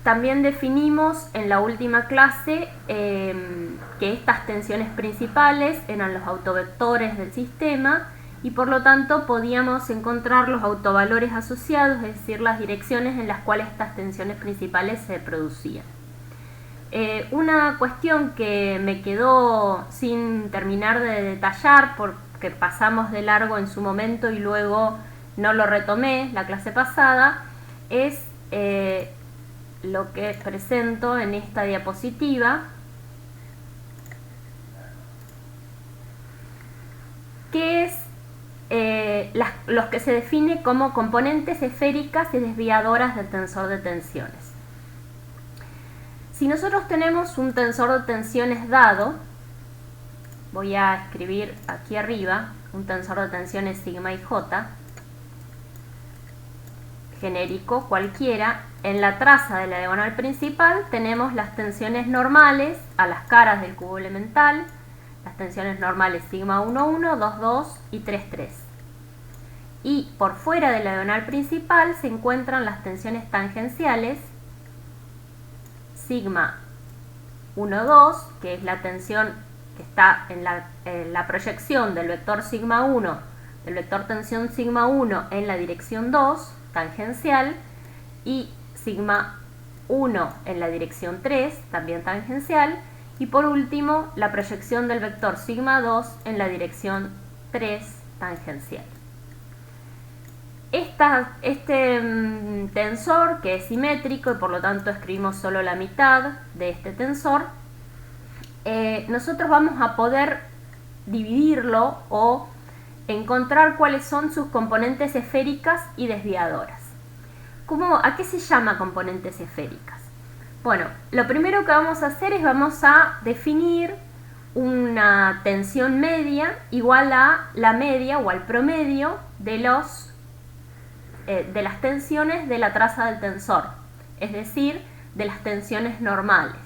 también definimos en la última clase que estas tensiones principales eran los autovectores del sistema y por lo tanto podíamos encontrar los autovalores asociados, es decir, las direcciones en las cuales estas tensiones principales se producían. Una cuestión que me quedó sin terminar de detallar porque pasamos de largo en su momento y luego no lo retomé la clase pasada es lo que presento en esta diapositiva, que es los que se define como componentes esféricas y desviadoras del tensor de tensiones. Si nosotros tenemos un tensor de tensiones dado, voy a escribir aquí arriba un tensor de tensiones sigma y j, genérico cualquiera. En la traza de la diagonal principal tenemos las tensiones normales a las caras del cubo elemental, las tensiones normales sigma 1, 1, 2, 2 y 3, 3. Y por fuera de la diagonal principal se encuentran las tensiones tangenciales sigma 1, 2, que es la tensión que está en la proyección del vector sigma 1, del vector tensión sigma 1 en la dirección 2, tangencial, y sigma 1 en la dirección 3, también tangencial, y por último la proyección del vector sigma 2 en la dirección 3, tangencial. Este tensor, que es simétrico y por lo tanto escribimos solo la mitad de este tensor, nosotros vamos a poder dividirlo o encontrar cuáles son sus componentes esféricas y desviadoras. ¿A qué se llama componentes esféricas? Bueno, lo primero que vamos a hacer es vamos a definir una tensión media igual a la media o al promedio de las tensiones de la traza del tensor, es decir, de las tensiones normales.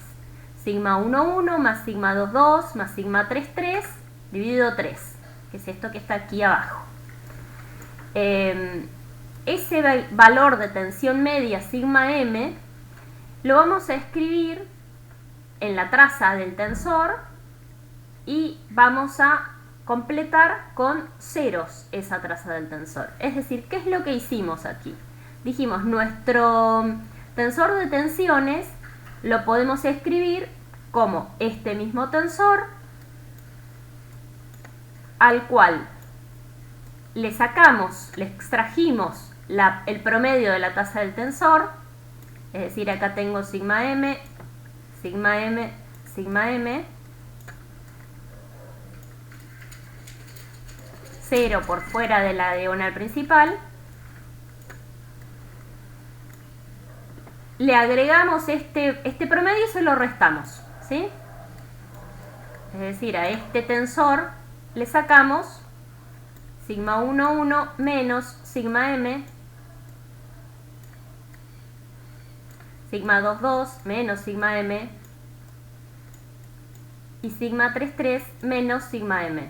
Sigma 1, 1 más sigma 2, 2 más sigma 3, 3 dividido 3, que es esto que está aquí abajo. Ese valor de tensión media sigma m lo vamos a escribir en la traza del tensor y vamos a completar con ceros esa traza del tensor. Es decir, ¿qué es lo que hicimos aquí? Dijimos, nuestro tensor de tensiones lo podemos escribir como este mismo tensor al cual le extrajimos el promedio de la tasa del tensor, es decir, acá tengo sigma m, sigma m, sigma m, 0 por fuera de la diagonal principal, le agregamos este promedio y se lo restamos, ¿sí? Es decir, a este tensor le sacamos sigma 1, 1 menos sigma m, sigma 2, 2 menos sigma m y sigma 3, 3 menos sigma m.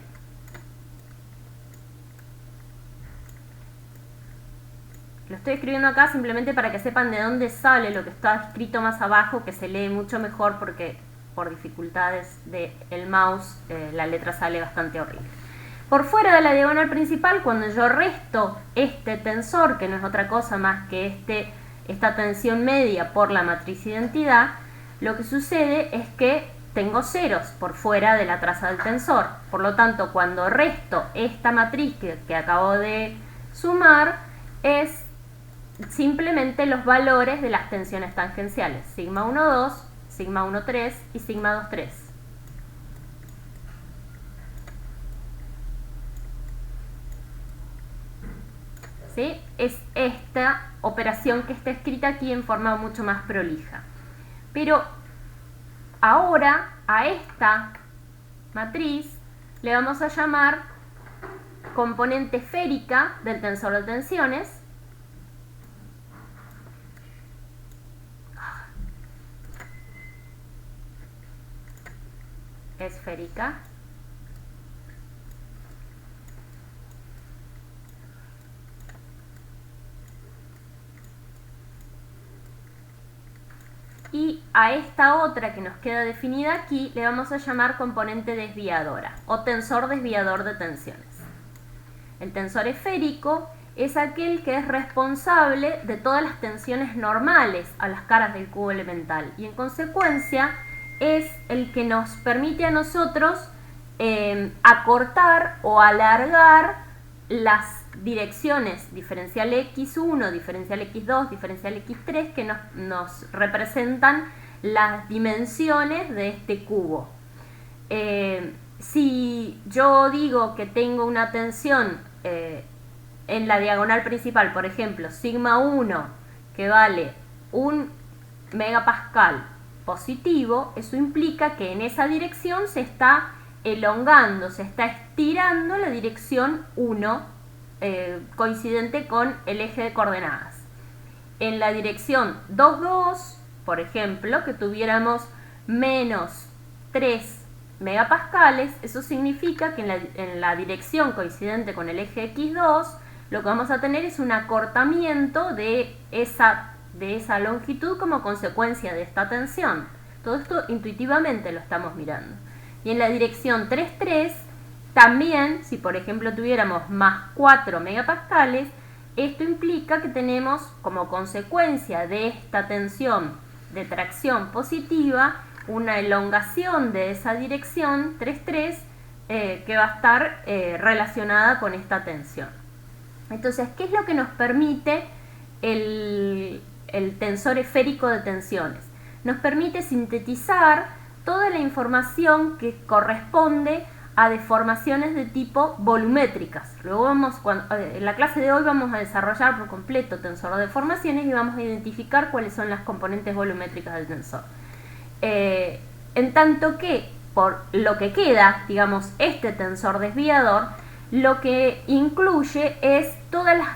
Lo estoy escribiendo acá simplemente para que sepan de dónde sale lo que está escrito más abajo, que se lee mucho mejor porque por dificultades del mouse la letra sale bastante horrible. Por fuera de la diagonal principal, cuando yo resto este tensor, que no es otra cosa más que esta tensión media por la matriz identidad, lo que sucede es que tengo ceros por fuera de la traza del tensor. Por lo tanto, cuando resto esta matriz que acabo de sumar, es simplemente los valores de las tensiones tangenciales, sigma 1, 2, sigma 1, 3 y sigma 2, 3. ¿Sí? Es esta operación que está escrita aquí en forma mucho más prolija. Pero ahora a esta matriz le vamos a llamar componente esférica del tensor de tensiones, esférica, y a esta otra que nos queda definida aquí le vamos a llamar componente desviadora o tensor desviador de tensiones. El tensor esférico es aquel que es responsable de todas las tensiones normales a las caras del cubo elemental y en consecuencia es el que nos permite a nosotros acortar o alargar las direcciones diferencial x1, diferencial x2, diferencial x3 que nos representan las dimensiones de este cubo. Si yo digo que tengo una tensión en la diagonal principal, por ejemplo, sigma 1, que vale 1 megapascal positivo, eso implica que en esa dirección se está elongando, se está estirando la dirección 1 coincidente con el eje de coordenadas. En la dirección 2, 2, por ejemplo, que tuviéramos menos 3 megapascales, eso significa que en la dirección coincidente con el eje x2 lo que vamos a tener es un acortamiento de esa longitud como consecuencia de esta tensión. Todo esto intuitivamente lo estamos mirando. Y en la dirección 3, 3 también, si por ejemplo tuviéramos más 4 megapascales, esto implica que tenemos como consecuencia de esta tensión de tracción positiva una elongación de esa dirección 3,3 que va a estar relacionada con esta tensión. Entonces, ¿qué es lo que nos permite el tensor esférico de tensiones? Nos permite sintetizar toda la información que corresponde a deformaciones de tipo volumétricas. Luego en la clase de hoy vamos a desarrollar por completo tensor de deformaciones y vamos a identificar cuáles son las componentes volumétricas del tensor. En tanto que por lo que queda, digamos, este tensor desviador, lo que incluye es todas las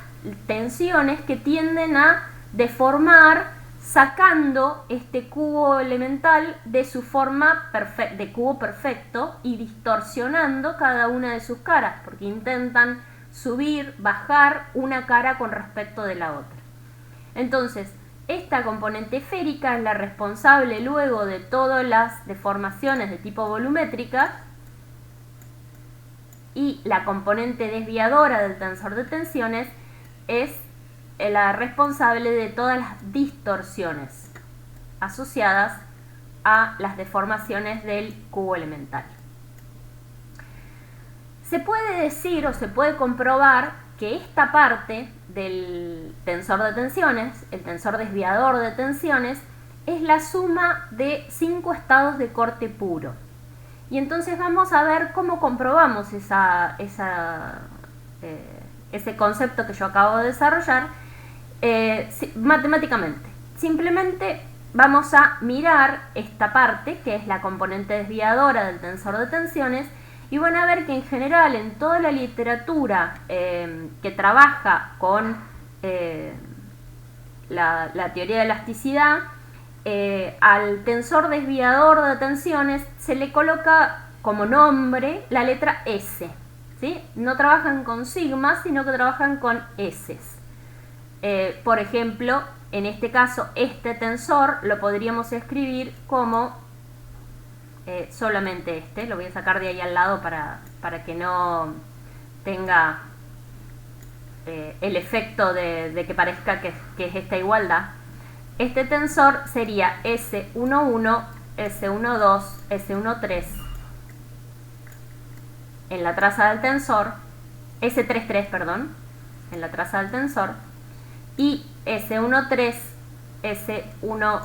tensiones que tienden a deformar sacando este cubo elemental de su forma de cubo perfecto y distorsionando cada una de sus caras, porque intentan subir, bajar una cara con respecto de la otra. Entonces, esta componente esférica es la responsable luego de todas las deformaciones de tipo volumétrica y la componente desviadora del tensor de tensiones es la responsable de todas las distorsiones asociadas a las deformaciones del cubo elemental. Se puede decir o se puede comprobar que esta parte del tensor de tensiones, el tensor desviador de tensiones, es la suma de 5 estados de corte puro. Y entonces vamos a ver cómo comprobamos ese concepto que yo acabo de desarrollar matemáticamente. Simplemente vamos a mirar esta parte, que es la componente desviadora del tensor de tensiones, y van a ver que en general en toda la literatura que trabaja con la teoría de elasticidad, al tensor desviador de tensiones se le coloca como nombre la letra S, ¿sí? No trabajan con sigmas, sino que trabajan con S. Por ejemplo, en este caso, este tensor lo podríamos escribir como solamente lo voy a sacar de ahí al lado para que no tenga el efecto de que parezca que es esta igualdad. Este tensor sería S11, S12, S13 en la traza del tensor, S33, perdón, en la traza del tensor, y S13, S12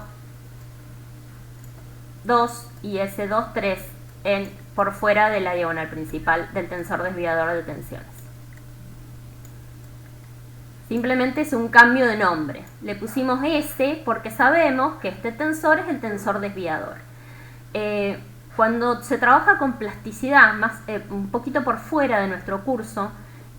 y S23 por fuera de la diagonal principal del tensor desviador de tensiones. Simplemente es un cambio de nombre. Le pusimos S porque sabemos que este tensor es el tensor desviador. Cuando se trabaja con plasticidad, un poquito por fuera de nuestro curso,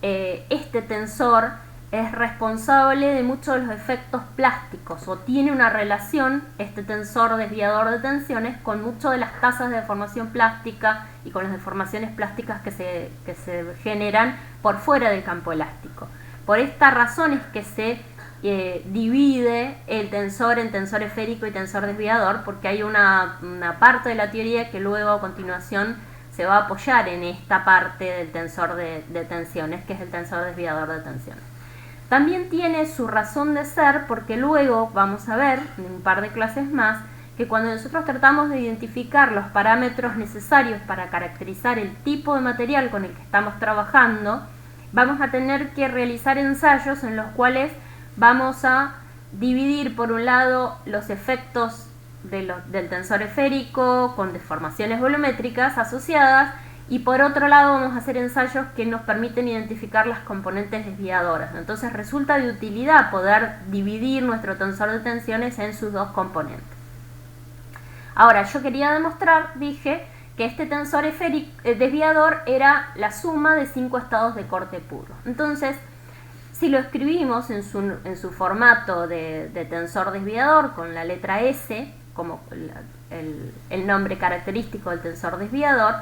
este tensor es responsable de muchos de los efectos plásticos o tiene una relación, este tensor desviador de tensiones, con muchas de las tasas de deformación plástica y con las deformaciones plásticas que se generan por fuera del campo elástico. Por esta razón es que se divide el tensor en tensor esférico y tensor desviador, porque hay una parte de la teoría que luego a continuación se va a apoyar en esta parte del tensor de tensiones, que es el tensor desviador de tensiones. También tiene su razón de ser porque luego vamos a ver en un par de clases más que cuando nosotros tratamos de identificar los parámetros necesarios para caracterizar el tipo de material con el que estamos trabajando, vamos a tener que realizar ensayos en los cuales vamos a dividir por un lado los efectos del tensor esférico con deformaciones volumétricas asociadas, y por otro lado vamos a hacer ensayos que nos permiten identificar las componentes desviadoras. Entonces resulta de utilidad poder dividir nuestro tensor de tensiones en sus dos componentes. Ahora, yo quería demostrar, dije, que este tensor desviador era la suma de 5 estados de corte puro. Entonces, si lo escribimos en su formato de tensor desviador con la letra S como el nombre característico del tensor desviador,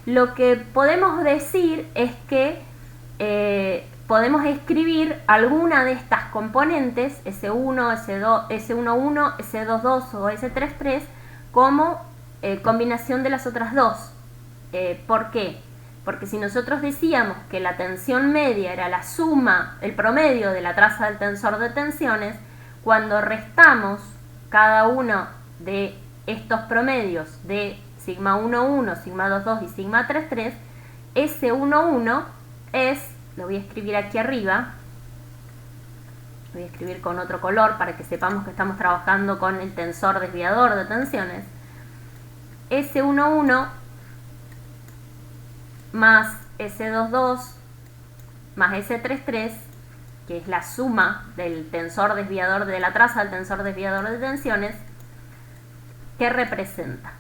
lo que podemos decir es que podemos escribir alguna de estas componentes, S1, S11, S22 o S33, como combinación de las otras dos. ¿Por qué? Porque si nosotros decíamos que la tensión media era la suma, el promedio de la traza del tensor de tensiones, cuando restamos cada uno de estos promedios de sigma 11, sigma 22 y sigma 33, S11 es, lo voy a escribir aquí arriba, voy a escribir con otro color para que sepamos que estamos trabajando con el tensor desviador de tensiones, S11 más S22 más S33, que es la suma del tensor desviador, de la traza del tensor desviador de tensiones, ¿qué representa?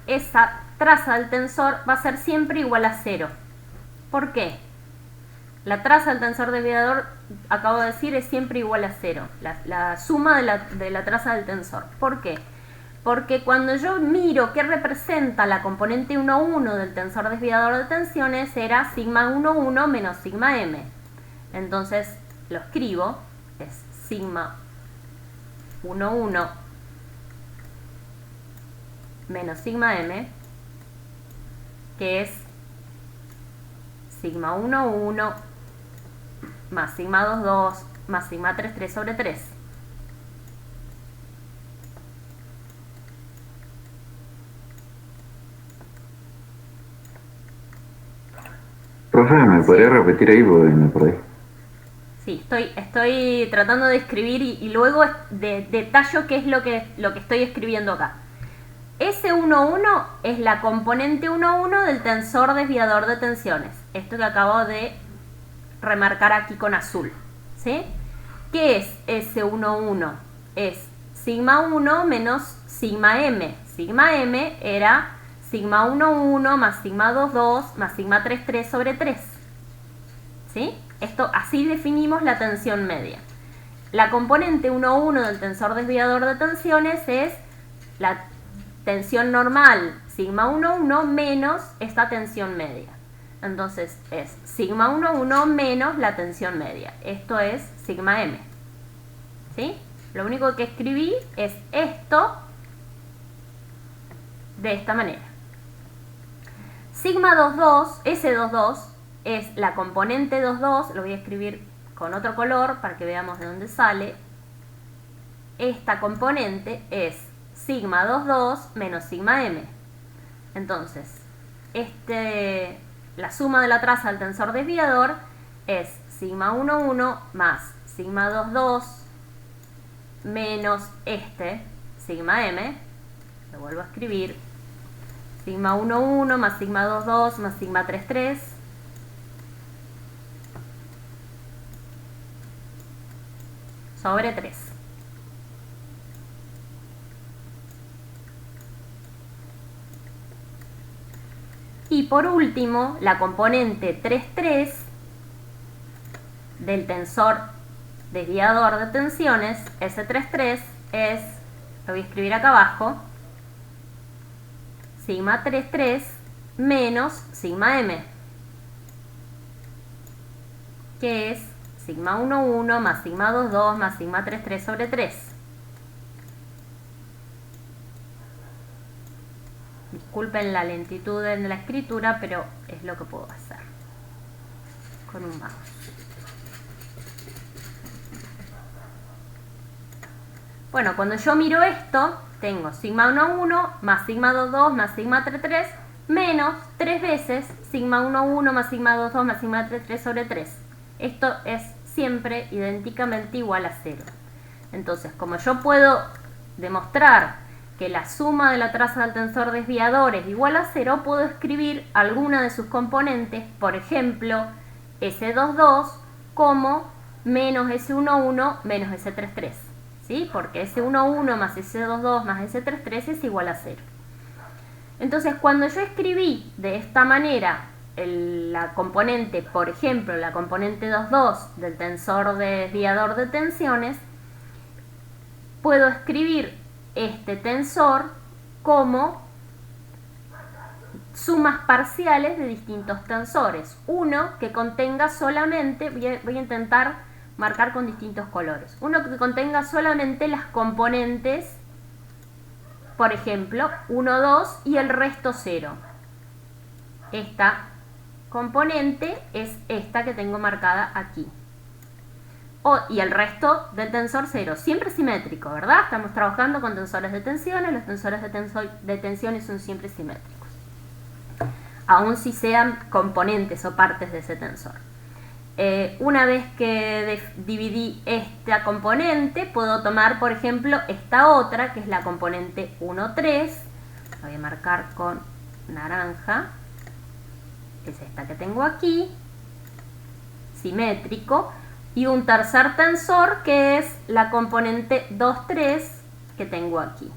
Esa traza del tensor va a ser siempre igual a 0. ¿Por qué? La traza del tensor desviador, acabo de decir, es siempre igual a 0. La suma de la traza del tensor. ¿Por qué? Porque cuando yo miro qué representa la componente 1,1 del tensor desviador de tensiones, era sigma 1,1 menos sigma m. Entonces lo escribo, es sigma 1,1 menos sigma m, que es sigma 1,1 más sigma 2,2 más sigma 3,3 sobre 3. Profe, ¿me podría repetir ahí porque me perdí? Sí, estoy tratando de escribir y luego detallo qué es lo que estoy escribiendo acá. S11 es la componente 1,1 del tensor desviador de tensiones. Esto que acabo de remarcar aquí con azul. ¿Sí? ¿Qué es S11? Es sigma 1 menos sigma m. Sigma m era sigma 1,1 más sigma 2,2 más sigma 3,3 sobre 3. ¿Sí? Así definimos la tensión media. La componente 1,1 del tensor desviador de tensiones es la tensión normal sigma 1,1 menos esta tensión media. Entonces es sigma 1,1 menos la tensión media. Esto es sigma m. ¿Sí? Lo único que escribí es esto de esta manera. Sigma 2,2, S22, es la componente 2,2, lo voy a escribir con otro color para que veamos de dónde sale. Esta componente es sigma 2,2 menos sigma m. Entonces, la suma de la traza del tensor desviador es sigma 1,1 más sigma 2,2 menos sigma m. Lo vuelvo a escribir. Sigma 1,1 más sigma 2,2 más sigma 3,3 sobre 3. Y por último, la componente 3,3 del tensor desviador de tensiones, S33, es, lo voy a escribir acá abajo, sigma 3,3 menos sigma m, que es sigma 1, 1 más sigma 2, 2 más sigma 3, 3 sobre 3. Disculpen la lentitud en la escritura, pero es lo que puedo hacer con un mouse. Bueno, cuando yo miro esto, tengo sigma 1, 1 más sigma 2, 2 más sigma 3, 3 menos 3 veces sigma 1, 1 más sigma 2, 2 más sigma 3, 3 sobre 3. Esto es siempre idénticamente igual a 0. Entonces, como yo puedo demostrar que la suma de la traza del tensor desviador es igual a 0, puedo escribir alguna de sus componentes, por ejemplo, S22 como menos S11 menos S33, ¿sí? Porque S11 más S22 más S33 es igual a 0. Entonces, cuando yo escribí de esta manera la componente, por ejemplo, la componente 22 del tensor desviador de tensiones, puedo escribir este tensor como sumas parciales de distintos tensores. Uno que contenga solamente, voy a intentar marcar con distintos colores, uno que contenga solamente las componentes, por ejemplo, 1, 2 y el resto 0. Esta componente es esta que tengo marcada aquí. Y el resto del tensor 0, siempre simétrico, ¿verdad? Estamos trabajando con tensores de tensiones, los tensores de tensiones son siempre simétricos, aun si sean componentes o partes de ese tensor. Una vez que dividí esta componente, puedo tomar, por ejemplo, esta otra, que es la componente 1, 3, la voy a marcar con naranja, es esta que tengo aquí, simétrico, y un tercer tensor que es la componente 2, 3 que tengo aquí.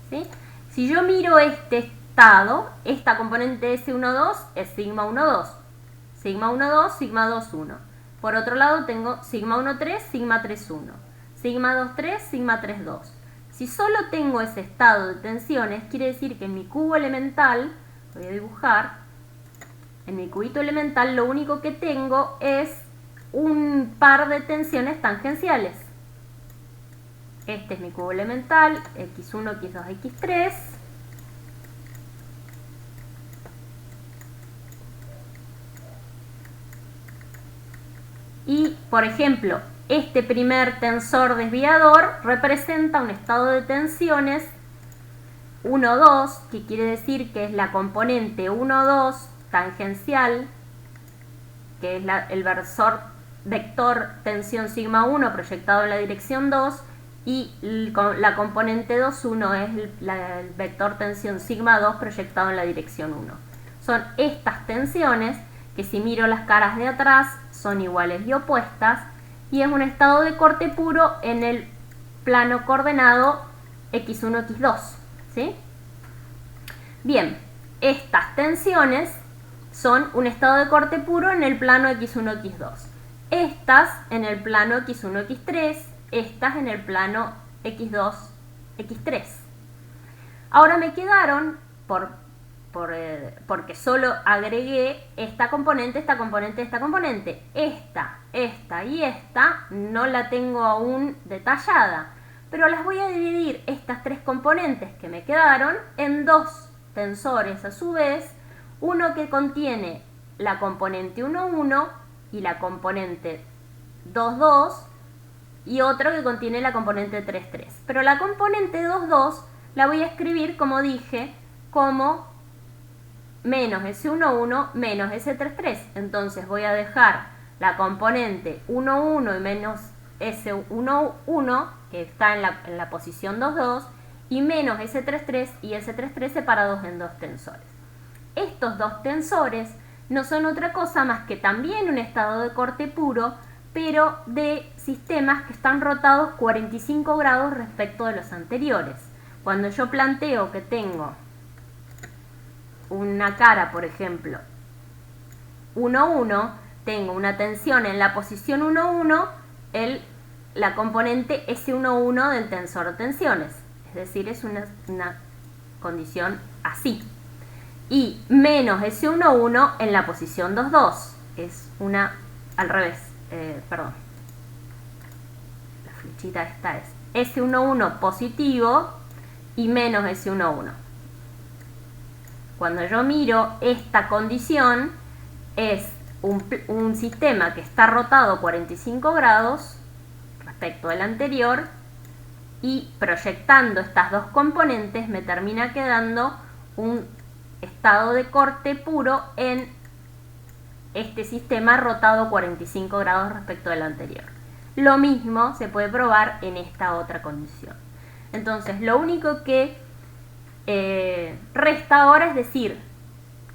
¿Sí? Si yo miro este estado, esta componente S1, 2 es sigma 1, 2, sigma 1, 2, sigma 2, 1. Por otro lado tengo sigma 1, 3, sigma 3, 1, sigma 2, 3, sigma 3, 2. Si solo tengo ese estado de tensiones, quiere decir que en mi cubo elemental, voy a dibujar, en mi cubito elemental lo único que tengo es un par de tensiones tangenciales. Este es mi cubo elemental, x1, x2, x3. Y, por ejemplo, este primer tensor desviador representa un estado de tensiones 1, 2, que quiere decir que es la componente 1, 2 tangencial, que es el vector tensión sigma 1 proyectado en la dirección 2, y la componente 2, 1 es el vector tensión sigma 2 proyectado en la dirección 1. Son estas tensiones que, si miro las caras de atrás, son iguales y opuestas, y es un estado de corte puro en el plano coordenado x1, x2, ¿sí? Bien, estas tensiones son un estado de corte puro en el plano x1, x2. Estas en el plano x1, x3, estas en el plano x2, x3. Ahora me quedaron, porque solo agregué esta componente, esta componente, esta componente. Esta y esta no la tengo aún detallada, pero las voy a dividir, estas tres componentes que me quedaron, en dos tensores a su vez, uno que contiene la componente 1, 1 y la componente 2, 2, y otro que contiene la componente 3, 3. Pero la componente 2, 2 la voy a escribir, como dije, como menos S1, 1 menos S3, 3. Entonces voy a dejar la componente 1, 1 y menos S1, 1, que está en la posición 2, 2, y menos S3, 3 y S3, 3 separados en dos tensores. Estos dos tensores no son otra cosa más que también un estado de corte puro, pero de sistemas que están rotados 45 grados respecto de los anteriores. Cuando yo planteo que tengo una cara, por ejemplo, 1, 1, tengo una tensión en la posición 1, 1, la componente S1, 1 del tensor de tensiones. Es decir, es una condición así. Y menos S1, 1 en la posición 2, 2. Es una al revés, perdón. La flechita esta es S11 positivo y menos S11. Cuando yo miro esta condición, es un sistema que está rotado 45 grados respecto al anterior, y proyectando estas dos componentes me termina quedando un estado de corte puro en este sistema rotado 45 grados respecto al anterior. Lo mismo se puede probar en esta otra condición. Entonces, lo único que resta ahora es decir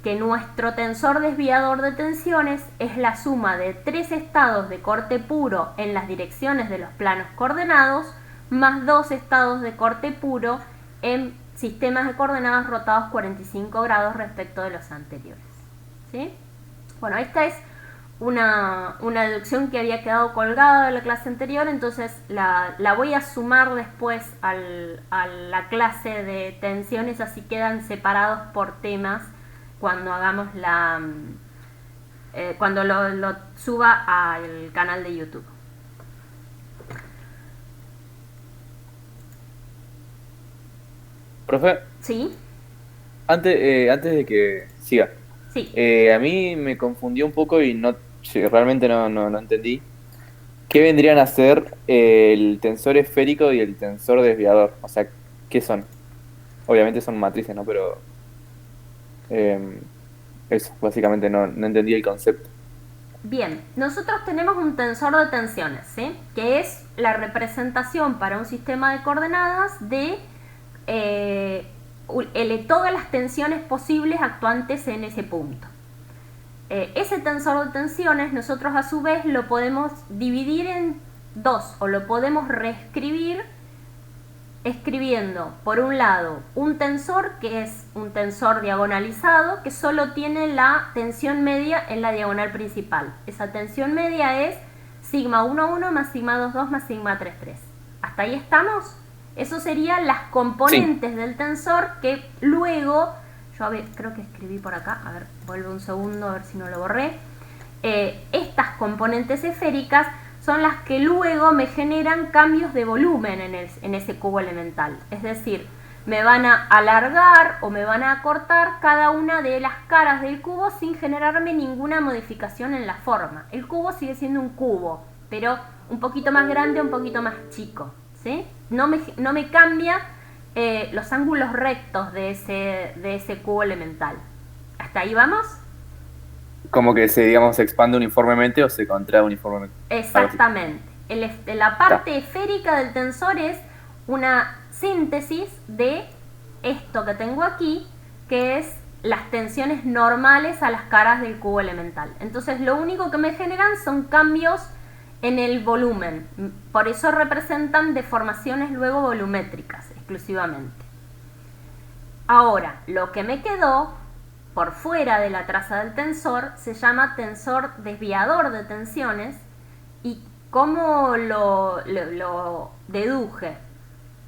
que nuestro tensor desviador de tensiones es la suma de tres estados de corte puro en las direcciones de los planos coordenados más dos estados de corte puro en sistemas de coordenadas rotados 45 grados respecto de los anteriores. ¿Sí? Bueno, esta es una deducción que había quedado colgada de la clase anterior, entonces la voy a sumar después a la clase de tensiones, así quedan separados por temas cuando hagamos cuando lo suba al canal de YouTube. Profe, ¿Sí? antes de que siga, Sí. a mí me confundió un poco y realmente no entendí. ¿Qué vendrían a ser el tensor esférico y el tensor desviador? O sea, ¿qué son? Obviamente son matrices, ¿no? Pero eso, básicamente no entendí el concepto. Bien, nosotros tenemos un tensor de tensiones, ¿sí? Que es la representación para un sistema de coordenadas de todas las tensiones posibles actuantes en ese punto. Ese tensor de tensiones nosotros a su vez lo podemos dividir en dos, o lo podemos reescribir escribiendo por un lado un tensor que es un tensor diagonalizado que solo tiene la tensión media en la diagonal principal. Esa tensión media es sigma 1,1 más sigma 2,2 más sigma 3,3. ¿Hasta ahí estamos? Eso serían las componentes del tensor que luego, yo creo que escribí por acá, a ver, vuelvo un segundo a ver si no lo borré. Estas componentes esféricas son las que luego me generan cambios de volumen en ese cubo elemental. Es decir, me van a alargar o me van a acortar cada una de las caras del cubo sin generarme ninguna modificación en la forma. El cubo sigue siendo un cubo, pero un poquito más grande, un poquito más chico, ¿sí? No me cambia los ángulos rectos de ese cubo elemental. ¿Hasta ahí vamos? Como que se expande uniformemente o se contrae uniformemente. Exactamente. La parte esférica del tensor es una síntesis de esto que tengo aquí, que es las tensiones normales a las caras del cubo elemental. Entonces lo único que me generan son cambios en el volumen. Por eso representan deformaciones luego volumétricas exclusivamente. Ahora, lo que me quedó por fuera de la traza del tensor se llama tensor desviador de tensiones. ¿Y cómo lo deduje?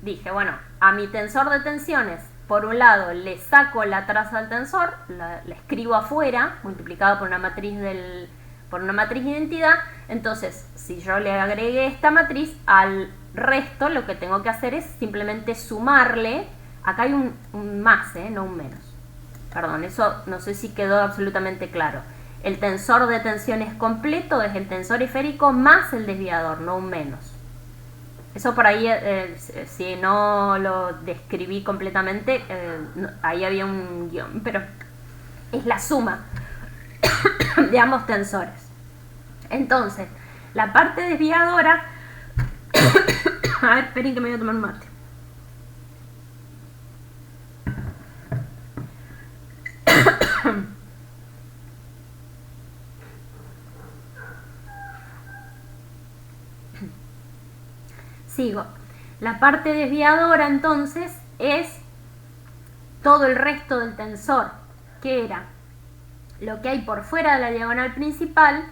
Dije, bueno, a mi tensor de tensiones, por un lado le saco la traza del tensor, la escribo afuera, multiplicado por una matriz de identidad. Entonces, si yo le agregué esta matriz al resto, lo que tengo que hacer es simplemente sumarle. Acá hay un más, no un menos. Perdón, eso no sé si quedó absolutamente claro. El tensor de tensiones completo es el tensor esférico más el desviador, no un menos. Eso por ahí, si no lo describí completamente, ahí había un guión, pero es la suma de ambos tensores. Entonces, la parte desviadora... A ver, esperen que me voy a tomar un mate. Sigo. La parte desviadora entonces es todo el resto del tensor, que era lo que hay por fuera de la diagonal principal,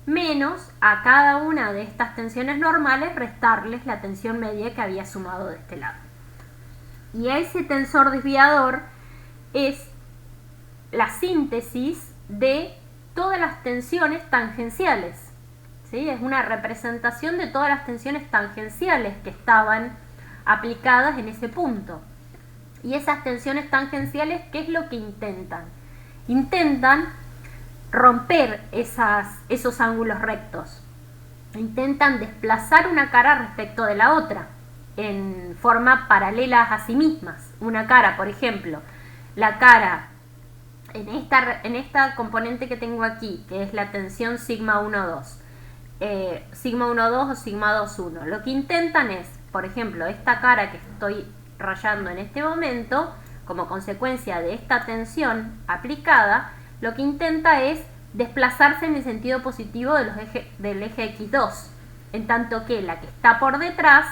menos a cada una de estas tensiones normales restarles la tensión media que había sumado de este lado. Y ese tensor desviador es la síntesis de todas las tensiones tangenciales ¿sí? Es una representación de todas las tensiones tangenciales que estaban aplicadas en ese punto. Y esas tensiones tangenciales, ¿qué es lo que intentan? Intentan romper esos ángulos rectos. Intentan desplazar una cara respecto de la otra en forma paralelas a sí mismas. Una cara, por ejemplo, la cara en esta componente que tengo aquí, que es la tensión sigma 1,2, sigma 1,2 o sigma 2,1. Lo que intentan es, por ejemplo, esta cara que estoy rayando en este momento, como consecuencia de esta tensión aplicada, lo que intenta es desplazarse en el sentido positivo del eje X2, en tanto que la que está por detrás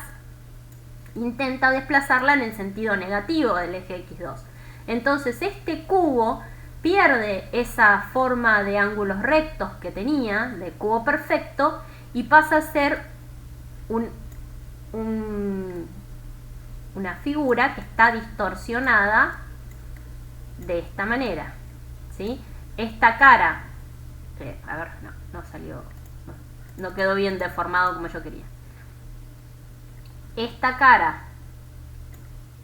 intenta desplazarla en el sentido negativo del eje X2. Entonces este cubo pierde esa forma de ángulos rectos que tenía, de cubo perfecto, y pasa a ser una figura que está distorsionada de esta manera, ¿sí? Esta cara, a ver, no salió, no quedó bien deformado como yo quería. Esta cara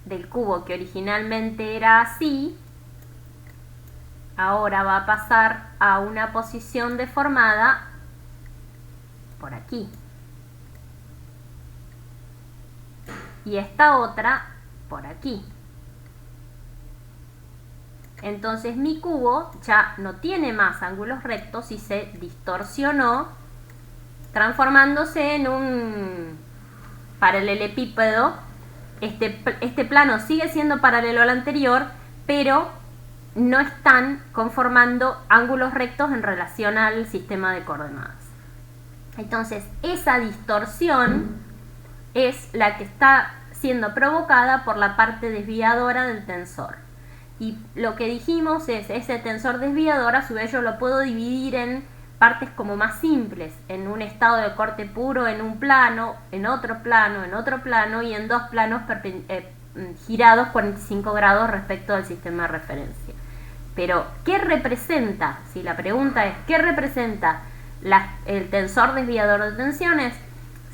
del cubo que originalmente era así, ahora va a pasar a una posición deformada por aquí. Y esta otra por aquí. Entonces mi cubo ya no tiene más ángulos rectos y se distorsionó, transformándose en un paralelepípedo. Este plano sigue siendo paralelo al anterior, pero no están conformando ángulos rectos en relación al sistema de coordenadas. Entonces esa distorsión es la que está siendo provocada por la parte desviadora del tensor. Y lo que dijimos es, ese tensor desviador a su vez yo lo puedo dividir en partes como más simples, en un estado de corte puro, en un plano, en otro plano y en dos planos girados 45 grados respecto al sistema de referencia. Pero, ¿qué representa? Si la pregunta es, ¿qué representa el tensor desviador de tensiones?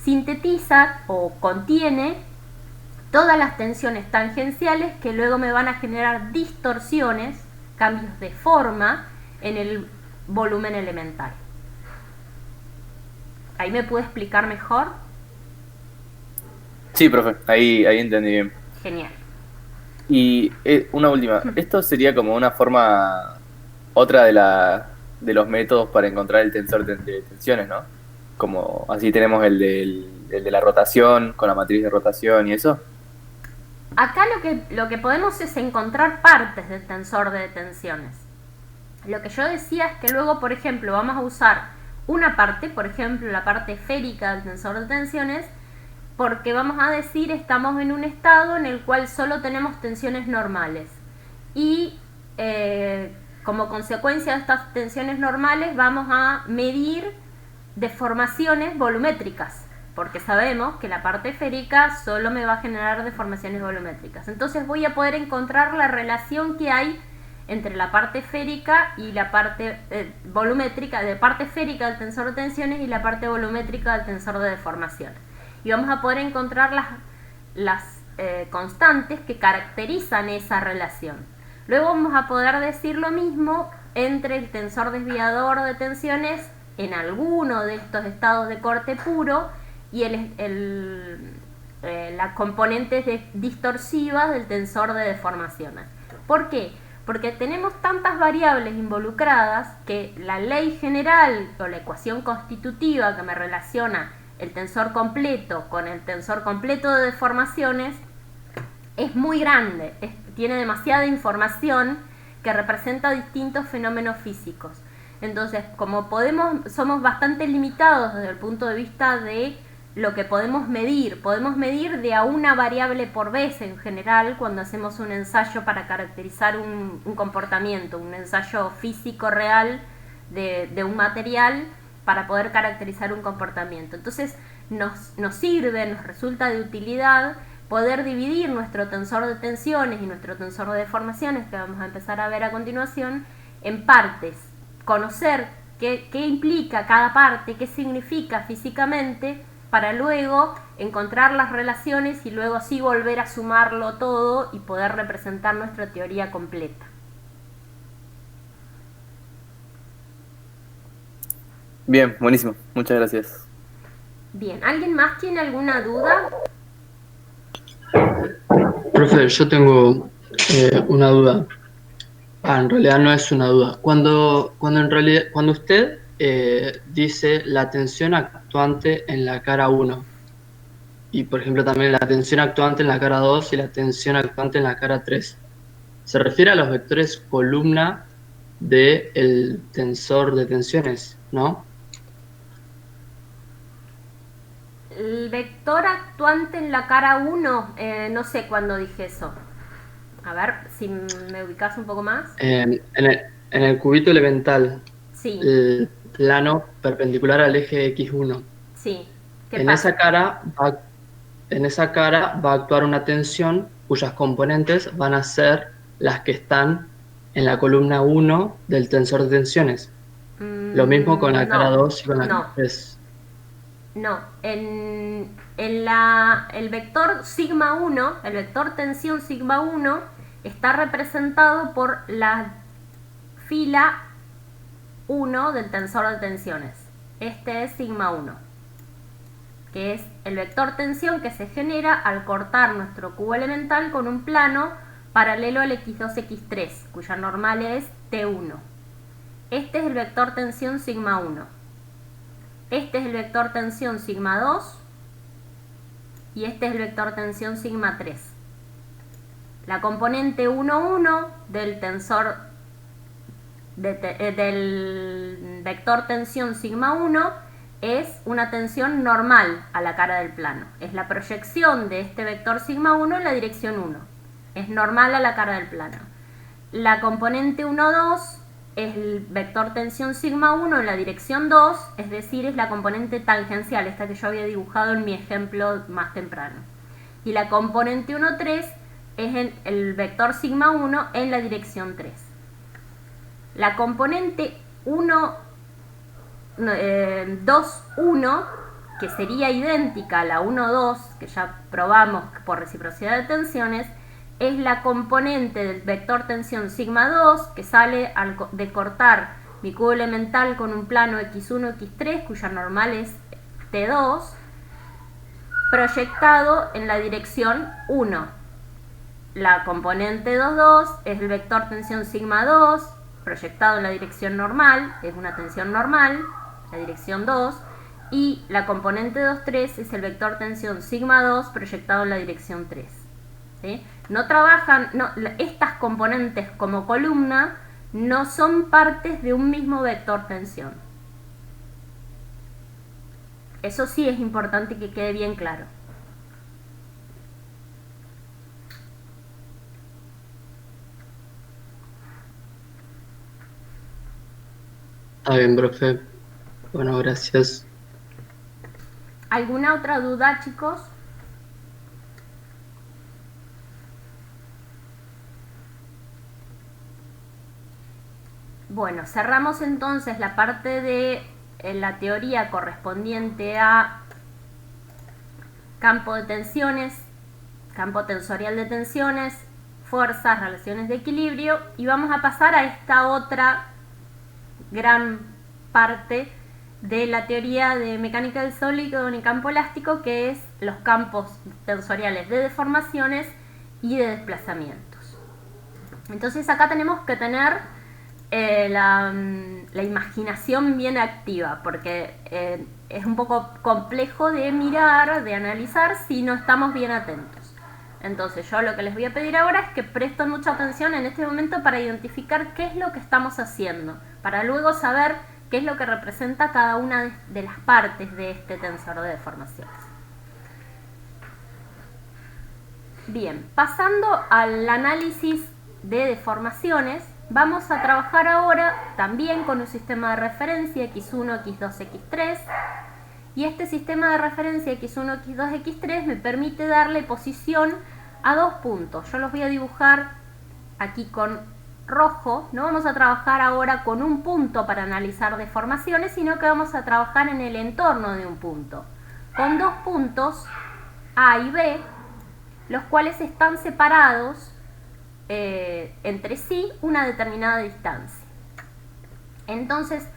Sintetiza o contiene todas las tensiones tangenciales que luego me van a generar distorsiones, cambios de forma en el volumen elemental. ¿Ahí me pude explicar mejor? Sí, profe, ahí entendí bien. Genial. Y una última, esto sería como una forma, otra de los métodos para encontrar el tensor de tensiones, ¿no? Como así tenemos el de la rotación, con la matriz de rotación y eso. Acá lo que podemos es encontrar partes del tensor de tensiones. Lo que yo decía es que luego, por ejemplo, vamos a usar una parte, por ejemplo, la parte esférica del tensor de tensiones, porque vamos a decir estamos en un estado en el cual solo tenemos tensiones normales. Y como consecuencia de estas tensiones normales vamos a medir deformaciones volumétricas, porque sabemos que la parte esférica solo me va a generar deformaciones volumétricas. Entonces voy a poder encontrar la relación que hay entre la parte esférica y la parte volumétrica, de parte esférica del tensor de tensiones y la parte volumétrica del tensor de deformaciones. Y vamos a poder encontrar las constantes que caracterizan esa relación. Luego vamos a poder decir lo mismo entre el tensor desviador de tensiones en alguno de estos estados de corte puro y las componentes distorsivas del tensor de deformaciones. ¿Por qué? Porque tenemos tantas variables involucradas que la ley general o la ecuación constitutiva que me relaciona el tensor completo con el tensor completo de deformaciones es muy grande, tiene demasiada información que representa distintos fenómenos físicos. Entonces, como somos bastante limitados desde el punto de vista de lo que podemos medir de a una variable por vez en general cuando hacemos un ensayo para caracterizar un comportamiento, un ensayo físico real de un material para poder caracterizar un comportamiento. Entonces nos sirve, nos resulta de utilidad poder dividir nuestro tensor de tensiones y nuestro tensor de deformaciones, que vamos a empezar a ver a continuación, en partes, conocer qué implica cada parte, qué significa físicamente, para luego encontrar las relaciones y luego sí volver a sumarlo todo y poder representar nuestra teoría completa. Bien, buenísimo. Muchas gracias. Bien, ¿alguien más tiene alguna duda? Profe, yo tengo una duda. En realidad no es una duda. Cuando usted dice la tensión actuante en la cara 1 y por ejemplo también la tensión actuante en la cara 2 y la tensión actuante en la cara 3, se refiere a los vectores columna del tensor de tensiones, ¿no? El vector actuante en la cara 1, no sé cuándo dije eso. A ver, si me ubicas un poco más. En el cubito elemental, Sí, el plano perpendicular al eje X1. sí. ¿Qué En pasa? en esa cara va a actuar una tensión cuyas componentes van a ser las que están en la columna 1 del tensor de tensiones. Lo mismo con la cara No, 2 y con la cara no, 3. no. El vector sigma 1, el vector tensión sigma 1, está representado por la fila 1 del tensor de tensiones. Este es sigma 1, que es el vector tensión que se genera al cortar nuestro cubo elemental con un plano paralelo al x2, x3, cuya normal es T1. Este es el vector tensión sigma 1. Este es el vector tensión sigma 2 y este es el vector tensión sigma 3. La componente 1, 1 del tensor del vector tensión sigma 1 es una tensión normal a la cara del plano. Es la proyección de este vector sigma 1 en la dirección 1. Es normal a la cara del plano. La componente 1, 2 es el vector tensión sigma 1 en la dirección 2, es decir, es la componente tangencial, esta que yo había dibujado en mi ejemplo más temprano. Y la componente 1, 3 es el vector sigma 1 en la dirección 3. La componente 2, 1, que sería idéntica a la 1, 2, que ya probamos por reciprocidad de tensiones, es la componente del vector tensión sigma 2 que sale de cortar mi cubo elemental con un plano x1, x3, cuya normal es T2, proyectado en la dirección 1. La componente 2, 2 es el vector tensión sigma 2, proyectado en la dirección normal, es una tensión normal, la dirección 2, y la componente 2, 3 es el vector tensión sigma 2 proyectado en la dirección 3. ¿Sí? No trabajan, estas componentes como columna no son partes de un mismo vector tensión. Eso sí es importante que quede bien claro. Está bien, profe. Bueno, gracias. ¿Alguna otra duda, chicos? Bueno, cerramos entonces la parte de la teoría correspondiente a campo de tensiones, campo tensorial de tensiones, fuerzas, relaciones de equilibrio, y vamos a pasar a esta otra gran parte de la teoría de mecánica del sólido en el campo elástico, que es los campos tensoriales de deformaciones y de desplazamientos. Entonces acá tenemos que tener la imaginación bien activa, porque es un poco complejo de mirar, de analizar si no estamos bien atentos. Entonces yo lo que les voy a pedir ahora es que presten mucha atención en este momento para identificar qué es lo que estamos haciendo, para luego saber qué es lo que representa cada una de las partes de este tensor de deformaciones. Bien, pasando al análisis de deformaciones, vamos a trabajar ahora también con un sistema de referencia x1, x2, x3, y este sistema de referencia x1, x2, x3 me permite darle posición a dos puntos. Yo los voy a dibujar aquí con rojo, no vamos a trabajar ahora con un punto para analizar deformaciones, sino que vamos a trabajar en el entorno de un punto, con dos puntos A y B, los cuales están separados entre sí una determinada distancia. Entonces,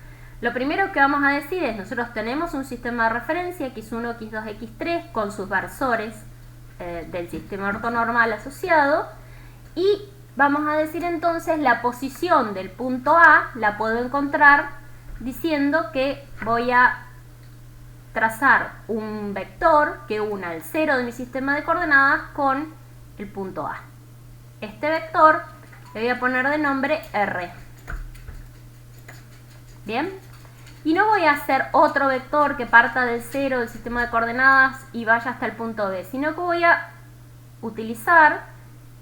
lo primero que vamos a decir es, nosotros tenemos un sistema de referencia x1, x2, x3 con sus versores del sistema ortonormal asociado, y vamos a decir entonces la posición del punto A la puedo encontrar diciendo que voy a trazar un vector que una el 0 de mi sistema de coordenadas con el punto A. Este vector le voy a poner de nombre R. Bien, y no voy a hacer otro vector que parta del 0 del sistema de coordenadas y vaya hasta el punto B, sino que voy a utilizar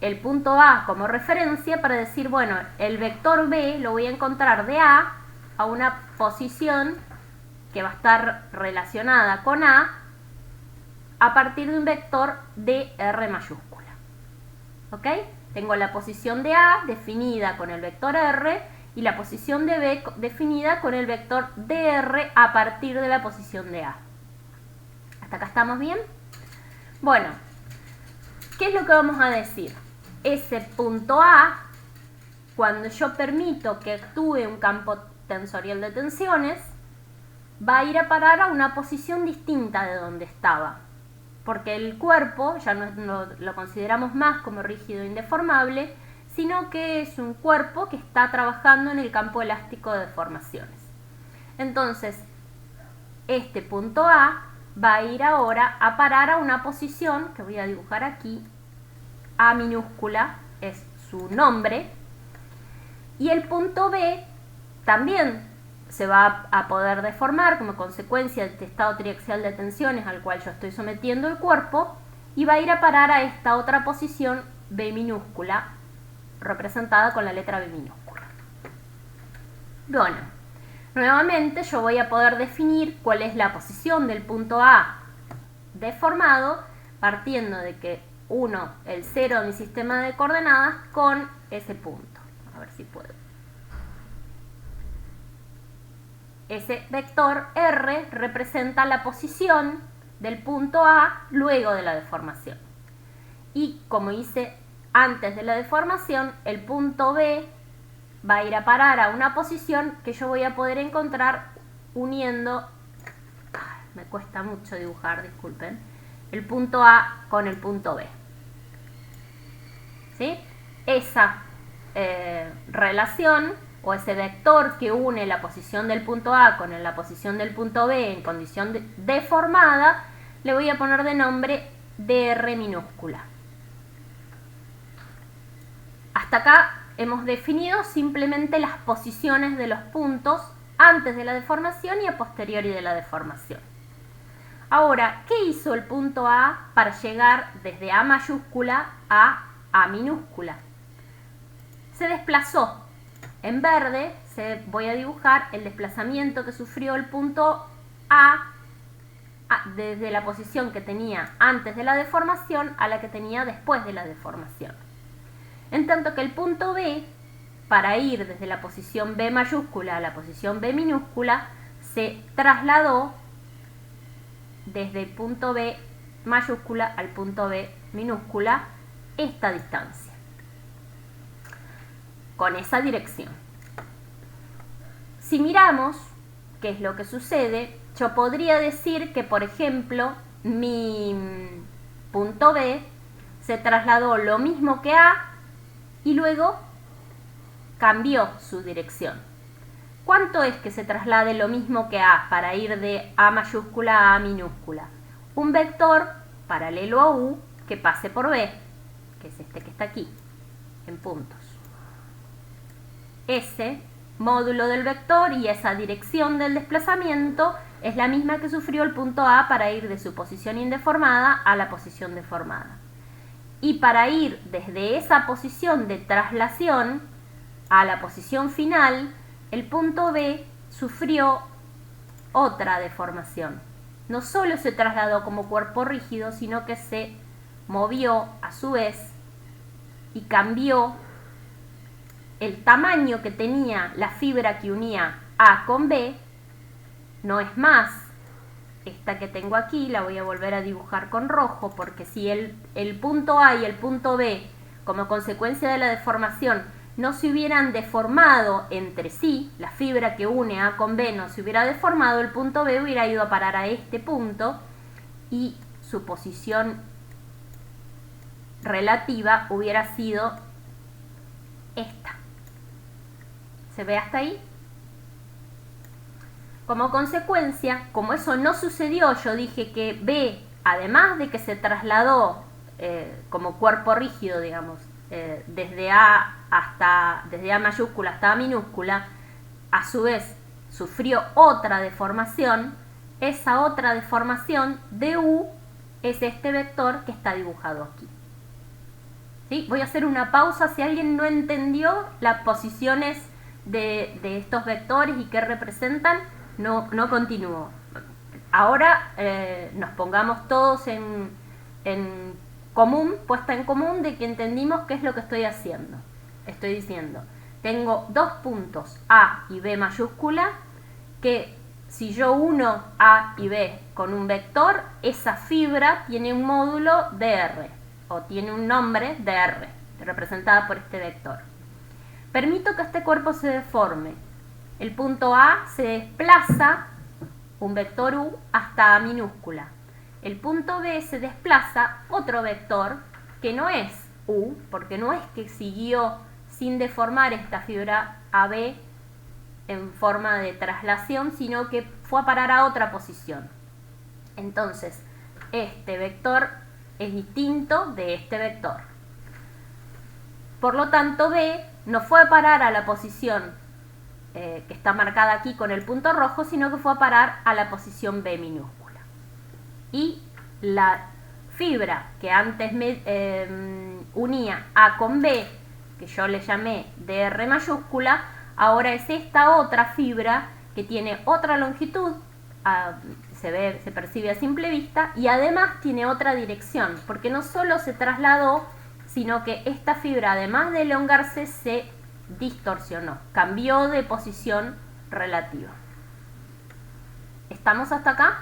el punto A como referencia para decir, bueno, el vector B lo voy a encontrar de A una posición que va a estar relacionada con A partir de un vector de R mayúscula. ¿Ok? Tengo la posición de A definida con el vector R y la posición de B definida con el vector dr a partir de la posición de A. ¿Hasta acá estamos bien? Bueno, ¿qué es lo que vamos a decir? Ese punto A, cuando yo permito que actúe un campo tensorial de tensiones, va a ir a parar a una posición distinta de donde estaba, porque el cuerpo ya no lo consideramos más como rígido e indeformable, sino que es un cuerpo que está trabajando en el campo elástico de deformaciones. Entonces, este punto A va a ir ahora a parar a una posición que voy a dibujar aquí, A minúscula es su nombre, y el punto B también se va a poder deformar como consecuencia de este estado triaxial de tensiones al cual yo estoy sometiendo el cuerpo, y va a ir a parar a esta otra posición B minúscula, representada con la letra B minúscula. Bueno, nuevamente yo voy a poder definir cuál es la posición del punto A deformado partiendo de que el 0 de mi sistema de coordenadas con ese punto. A ver si puedo. Ese vector R representa la posición del punto A luego de la deformación. Y como hice antes de la deformación, el punto B va a ir a parar a una posición que yo voy a poder encontrar uniendo, me cuesta mucho dibujar, disculpen, el punto A con el punto B. ¿Sí? Esa relación o ese vector que une la posición del punto A con la posición del punto B en condición deformada, le voy a poner de nombre dr minúscula. Hasta acá hemos definido simplemente las posiciones de los puntos antes de la deformación y a posteriori de la deformación. Ahora, ¿qué hizo el punto A para llegar desde A mayúscula a A minúscula? Se desplazó. En verde voy a dibujar el desplazamiento que sufrió el punto A desde la posición que tenía antes de la deformación a la que tenía después de la deformación. En tanto que el punto B, para ir desde la posición B mayúscula a la posición B minúscula, se trasladó desde el punto B mayúscula al punto B minúscula esta distancia, con esa dirección. Si miramos qué es lo que sucede, yo podría decir que, por ejemplo, mi punto B se trasladó lo mismo que A y luego cambió su dirección. ¿Cuánto es que se traslade lo mismo que A para ir de A mayúscula a A minúscula? Un vector paralelo a U que pase por B, que es este que está aquí, en puntos. Ese módulo del vector y esa dirección del desplazamiento es la misma que sufrió el punto A para ir de su posición indeformada a la posición deformada. Y para ir desde esa posición de traslación a la posición final, el punto B sufrió otra deformación. No solo se trasladó como cuerpo rígido, sino que se movió a su vez y cambió el tamaño que tenía la fibra que unía A con B no es más esta que tengo aquí, la voy a volver a dibujar con rojo, porque si el punto A y el punto B, como consecuencia de la deformación, no se hubieran deformado entre sí, la fibra que une A con B no se hubiera deformado, el punto B hubiera ido a parar a este punto y su posición relativa hubiera sido esta. ¿Se ve hasta ahí? Como consecuencia, como eso no sucedió, yo dije que B, además de que se trasladó como cuerpo rígido, digamos, desde A mayúscula hasta A minúscula, a su vez sufrió otra deformación. Esa otra deformación de U es este vector que está dibujado aquí. ¿Sí? Voy a hacer una pausa si alguien no entendió las posiciones de estos vectores y qué representan. No continúo. Ahora nos pongamos todos en común, puesta en común de que entendimos qué es lo que estoy haciendo. Estoy diciendo, tengo dos puntos A y B mayúscula que si yo uno A y B con un vector, esa fibra tiene un módulo dr o tiene un nombre dr, representada por este vector. Permito que este cuerpo se deforme. El punto A se desplaza, un vector U, hasta A minúscula. El punto B se desplaza otro vector que no es U, porque no es que siguió sin deformar esta fibra AB en forma de traslación, sino que fue a parar a otra posición. Entonces, este vector es distinto de este vector. Por lo tanto, B no fue a parar a la posición que está marcada aquí con el punto rojo, sino que fue a parar a la posición B minúscula. Y la fibra que antes unía A con B, que yo le llamé dr mayúscula, ahora es esta otra fibra que tiene otra longitud, se percibe a simple vista, y además tiene otra dirección, porque no solo se trasladó, sino que esta fibra, además de elongarse, se distorsionó, cambió de posición relativa. ¿Estamos hasta acá?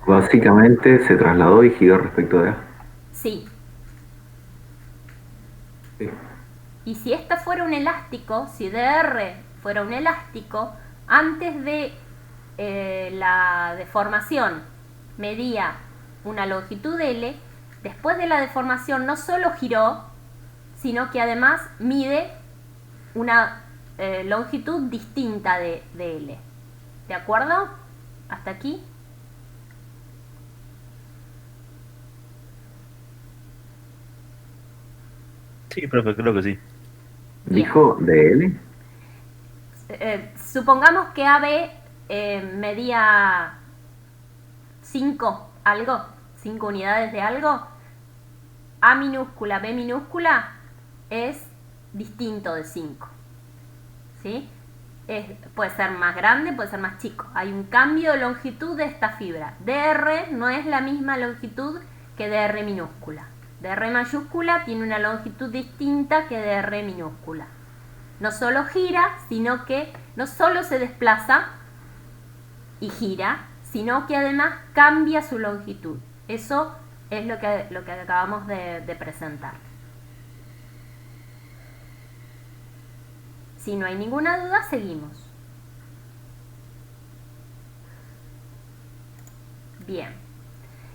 Básicamente se trasladó y giró respecto de A. Sí. Sí. Y si esta fuera un elástico, si dr fuera un elástico, antes de la deformación medía una longitud L, después de la deformación no solo giró, sino que además mide una longitud distinta de L. ¿De acuerdo? ¿Hasta aquí? Sí, profe, creo que sí. ¿Dijo de L? Supongamos que AB medía 5 algo, 5 unidades de algo. A minúscula, B minúscula es distinto de 5. ¿Sí? Puede ser más grande, puede ser más chico. Hay un cambio de longitud de esta fibra. dr no es la misma longitud que dr minúscula. dr mayúscula tiene una longitud distinta que dr minúscula. No solo gira, sino que no solo se desplaza y gira, sino que además cambia su longitud. Eso es lo que acabamos de presentar. Si no hay ninguna duda, seguimos. Bien.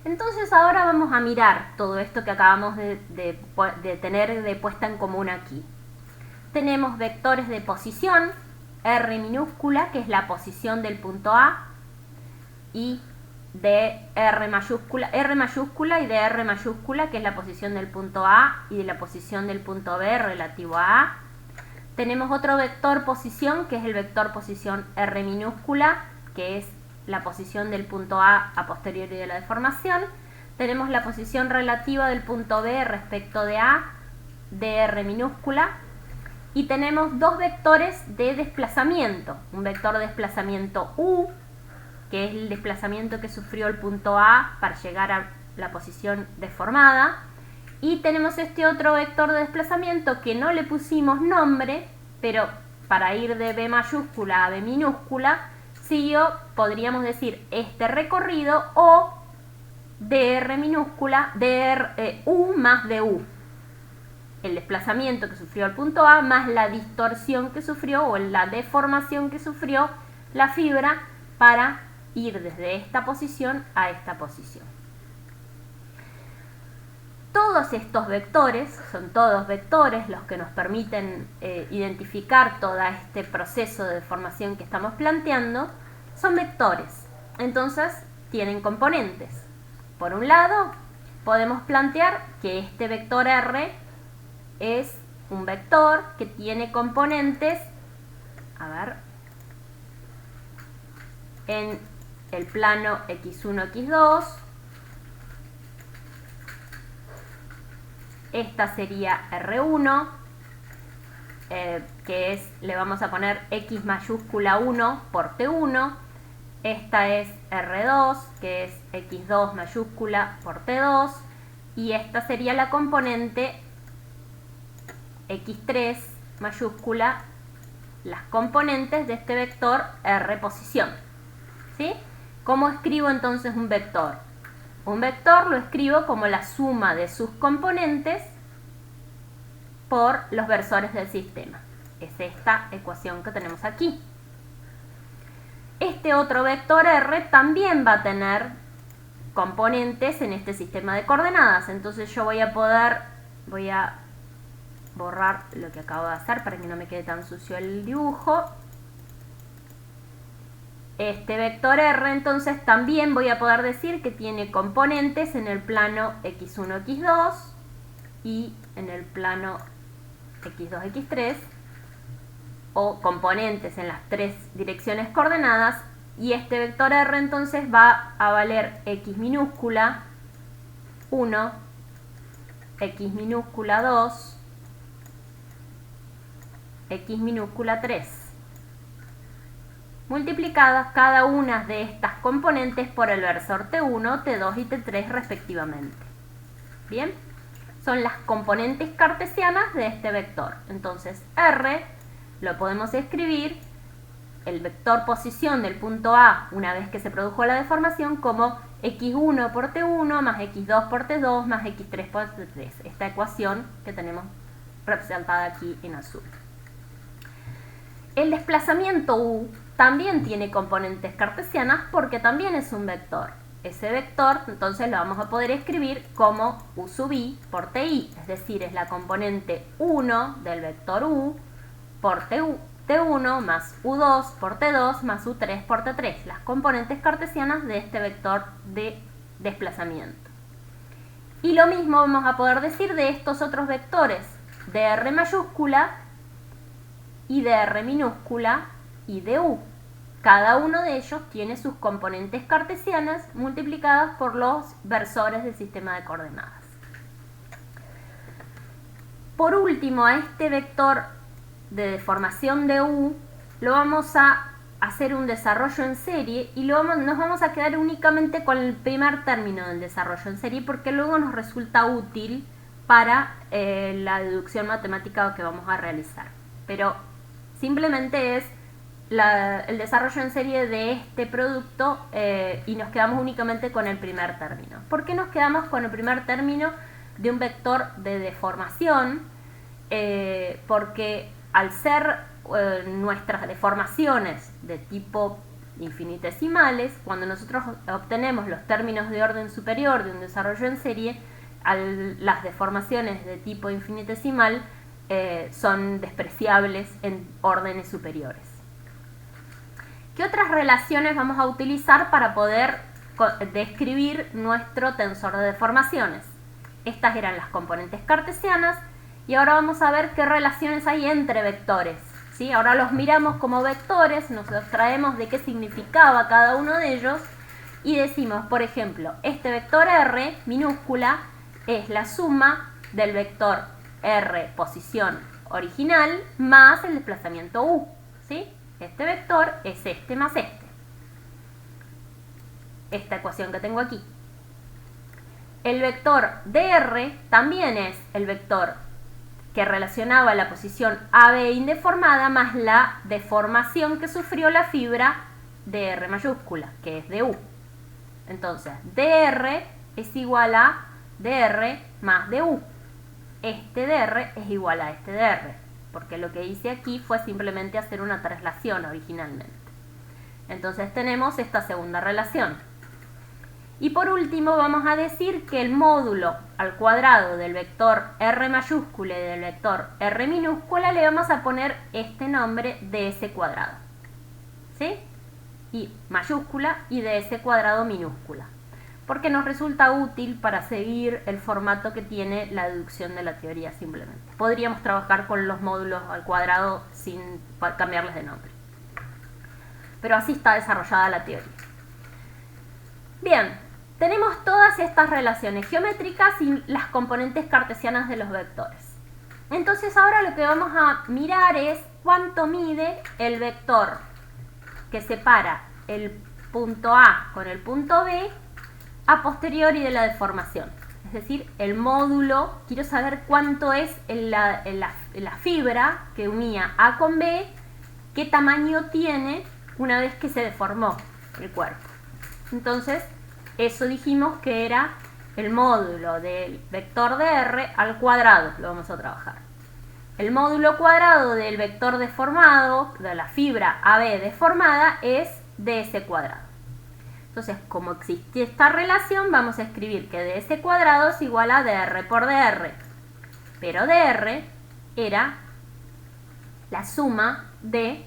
Entonces ahora vamos a mirar todo esto que acabamos de tener de puesta en común aquí. Tenemos vectores de posición, R minúscula, que es la posición del punto A, y de R mayúscula y de R mayúscula, que es la posición del punto A y de la posición del punto B relativo a A. Tenemos otro vector posición, que es el vector posición R minúscula, que es la posición del punto A posteriori de la deformación. Tenemos la posición relativa del punto B respecto de A, de R minúscula. Y tenemos dos vectores de desplazamiento. Un vector de desplazamiento U, que es el desplazamiento que sufrió el punto A para llegar a la posición deformada. Y tenemos este otro vector de desplazamiento que no le pusimos nombre, pero para ir de B mayúscula a B minúscula, siguió, podríamos decir, este recorrido o dr minúscula, u más du. El desplazamiento que sufrió el punto A más la distorsión que sufrió o la deformación que sufrió la fibra para ir desde esta posición a esta posición. Todos estos vectores, son todos vectores los que nos permiten identificar todo este proceso de deformación que estamos planteando, son vectores. Entonces, tienen componentes. Por un lado, podemos plantear que este vector R es un vector que tiene componentes, en el plano x1, x2, esta sería R1, que es, le vamos a poner x mayúscula 1 por T1, esta es R2, que es x2 mayúscula por T2, y esta sería la componente x3 mayúscula, las componentes de este vector R posición. ¿Sí? ¿Cómo escribo entonces un vector? Un vector lo escribo como la suma de sus componentes por los versores del sistema. Es esta ecuación que tenemos aquí. Este otro vector R también va a tener componentes en este sistema de coordenadas. Entonces yo voy a borrar lo que acabo de hacer para que no me quede tan sucio el dibujo. Este vector R entonces también voy a poder decir que tiene componentes en el plano x1, x2 y en el plano x2, x3, o componentes en las tres direcciones coordenadas, y este vector R entonces va a valer x minúscula 1, x minúscula 2, x minúscula 3. Multiplicadas cada una de estas componentes por el versor T1, T2 y T3 respectivamente. Bien, son las componentes cartesianas de este vector. Entonces R lo podemos escribir, el vector posición del punto A una vez que se produjo la deformación, como x1 por T1 más x2 por T2 más x3 por T3. Esta ecuación que tenemos representada aquí en azul. El desplazamiento U también tiene componentes cartesianas porque también es un vector. Ese vector entonces lo vamos a poder escribir como U sub i por Ti, es decir, es la componente 1 del vector U por T1 más U2 por T2 más U3 por T3, las componentes cartesianas de este vector de desplazamiento. Y lo mismo vamos a poder decir de estos otros vectores, de R mayúscula y de R minúscula y de U. Cada uno de ellos tiene sus componentes cartesianas multiplicadas por los versores del sistema de coordenadas. Por último, a este vector de deformación de U lo vamos a hacer un desarrollo en serie y nos vamos a quedar únicamente con el primer término del desarrollo en serie porque luego nos resulta útil para la deducción matemática que vamos a realizar. Pero simplemente es el desarrollo en serie de este producto y nos quedamos únicamente con el primer término. ¿Por qué nos quedamos con el primer término de un vector de deformación? Porque al ser nuestras deformaciones de tipo infinitesimales, cuando nosotros obtenemos los términos de orden superior de un desarrollo en serie, las deformaciones de tipo infinitesimal son despreciables en órdenes superiores. ¿Qué otras relaciones vamos a utilizar para poder describir nuestro tensor de deformaciones? Estas eran las componentes cartesianas y ahora vamos a ver qué relaciones hay entre vectores. ¿Sí? Ahora los miramos como vectores, nos abstraemos de qué significaba cada uno de ellos y decimos, por ejemplo, este vector R minúscula es la suma del vector R posición original más el desplazamiento U. ¿Sí? Este vector es este más este. esta ecuación que tengo aquí. El vector dr también es el vector que relacionaba la posición AB indeformada más la deformación que sufrió la fibra dr mayúscula, que es du. Entonces, dr es igual a dr más du. Este dr es igual a este dr, porque lo que hice aquí fue simplemente hacer una traslación originalmente. Entonces tenemos esta segunda relación. Y por último vamos a decir que el módulo al cuadrado del vector r mayúscula y del vector r minúscula le vamos a poner este nombre ds cuadrado. ¿Sí? Y mayúscula y ds cuadrado minúscula. Porque nos resulta útil para seguir el formato que tiene la deducción de la teoría simplemente. Podríamos trabajar con los módulos al cuadrado sin cambiarles de nombre. Pero así está desarrollada la teoría. Bien, tenemos todas estas relaciones geométricas y las componentes cartesianas de los vectores. Entonces ahora lo que vamos a mirar es cuánto mide el vector que separa el punto A con el punto B a posteriori de la deformación. Es decir, el módulo, quiero saber cuánto es la fibra que unía A con B, qué tamaño tiene una vez que se deformó el cuerpo. Entonces, eso dijimos que era el módulo del vector dr al cuadrado, lo vamos a trabajar. El módulo cuadrado del vector deformado, de la fibra AB deformada, es ds cuadrado. Entonces, como existe esta relación, vamos a escribir que ds cuadrado es igual a dr por dr. Pero dr era la suma de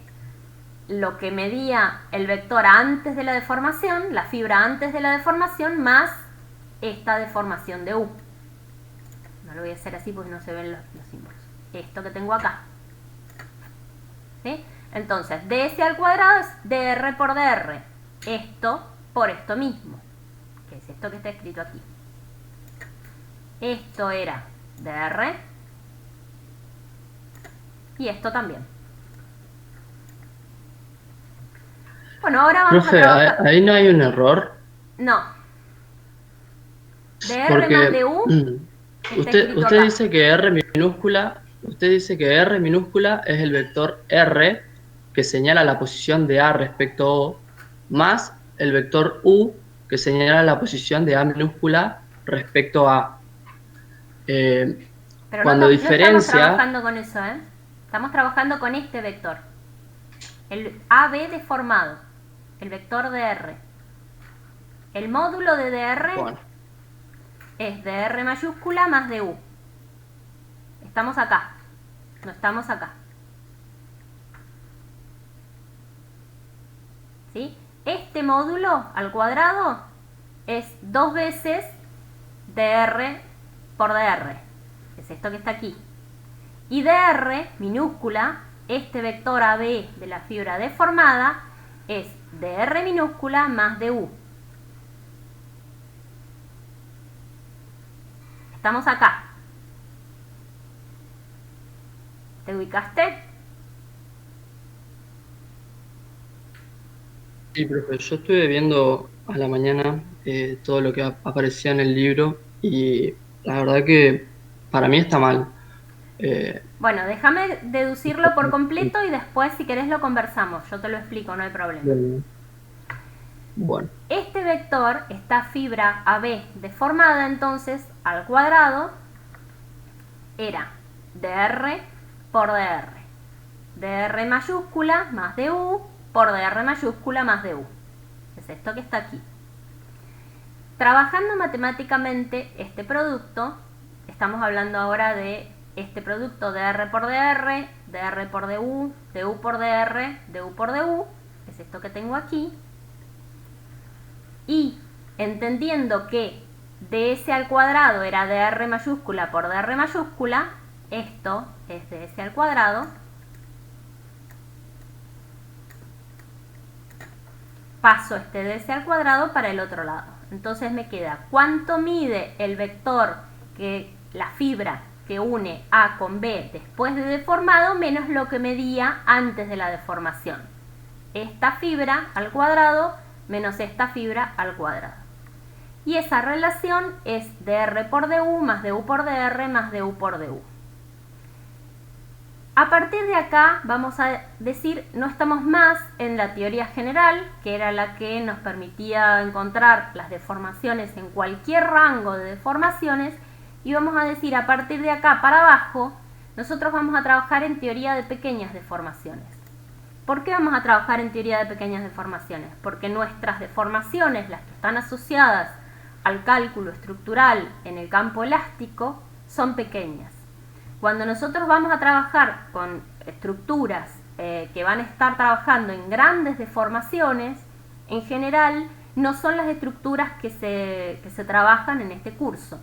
lo que medía el vector antes de la deformación, la fibra antes de la deformación, más esta deformación de U. No lo voy a hacer así porque no se ven los símbolos. Esto que tengo acá. ¿Sí? Entonces, ds al cuadrado es dr por dr. Esto por esto mismo, que es esto que está escrito aquí. Esto era dr y esto también. Bueno, ahora vamos Profe, a trabajar. ahí no hay un error. No. dr Porque más de u está escrito usted acá. dice que R minúscula es el vector R que señala la posición de A respecto a O, más el vector U que señala la posición de A minúscula respecto a. Pero Cuando no diferencia. estamos trabajando con eso, ¿eh? Estamos trabajando con este vector. El AB deformado. El vector dr. El módulo de dr Bueno, es dr mayúscula más de u. Estamos acá. No estamos acá. ¿Sí? Este módulo al cuadrado es 2 veces dr por dr. Es esto que está aquí. Y dr minúscula, este vector AB de la fibra deformada, es dr minúscula más du. Estamos acá. ¿Te ubicaste? sí, profe, yo estuve viendo a la mañana todo lo que aparecía en el libro y la verdad que para mí está mal. Bueno, déjame deducirlo por completo y después si querés lo conversamos. Yo te lo explico, no hay problema. Bueno, Este vector, esta fibra AB deformada entonces al cuadrado, era dr por dr. dr mayúscula más du por dr mayúscula más du. Es esto que está aquí. Trabajando matemáticamente este producto, estamos hablando ahora de este producto dr por dr, dr por du, du por dr, du por du, es esto que tengo aquí. Y entendiendo que ds al cuadrado era dr mayúscula por dr mayúscula, esto es ds al cuadrado, paso este ds al cuadrado para el otro lado. Entonces me queda cuánto mide el vector, que la fibra que une A con B después de deformado, menos lo que medía antes de la deformación. Esta fibra al cuadrado menos esta fibra al cuadrado. Y esa relación es dr por du más du por dr más du por du. A partir de acá vamos a decir, no estamos más en la teoría general, que era la que nos permitía encontrar las deformaciones en cualquier rango de deformaciones, y vamos a decir, a partir de acá para abajo, nosotros vamos a trabajar en teoría de pequeñas deformaciones. ¿Por qué vamos a trabajar en teoría de pequeñas deformaciones? Porque nuestras deformaciones, las que están asociadas al cálculo estructural en el campo elástico, son pequeñas. Cuando nosotros vamos a trabajar con estructuras que van a estar trabajando en grandes deformaciones, en general no son las estructuras que se trabajan en este curso.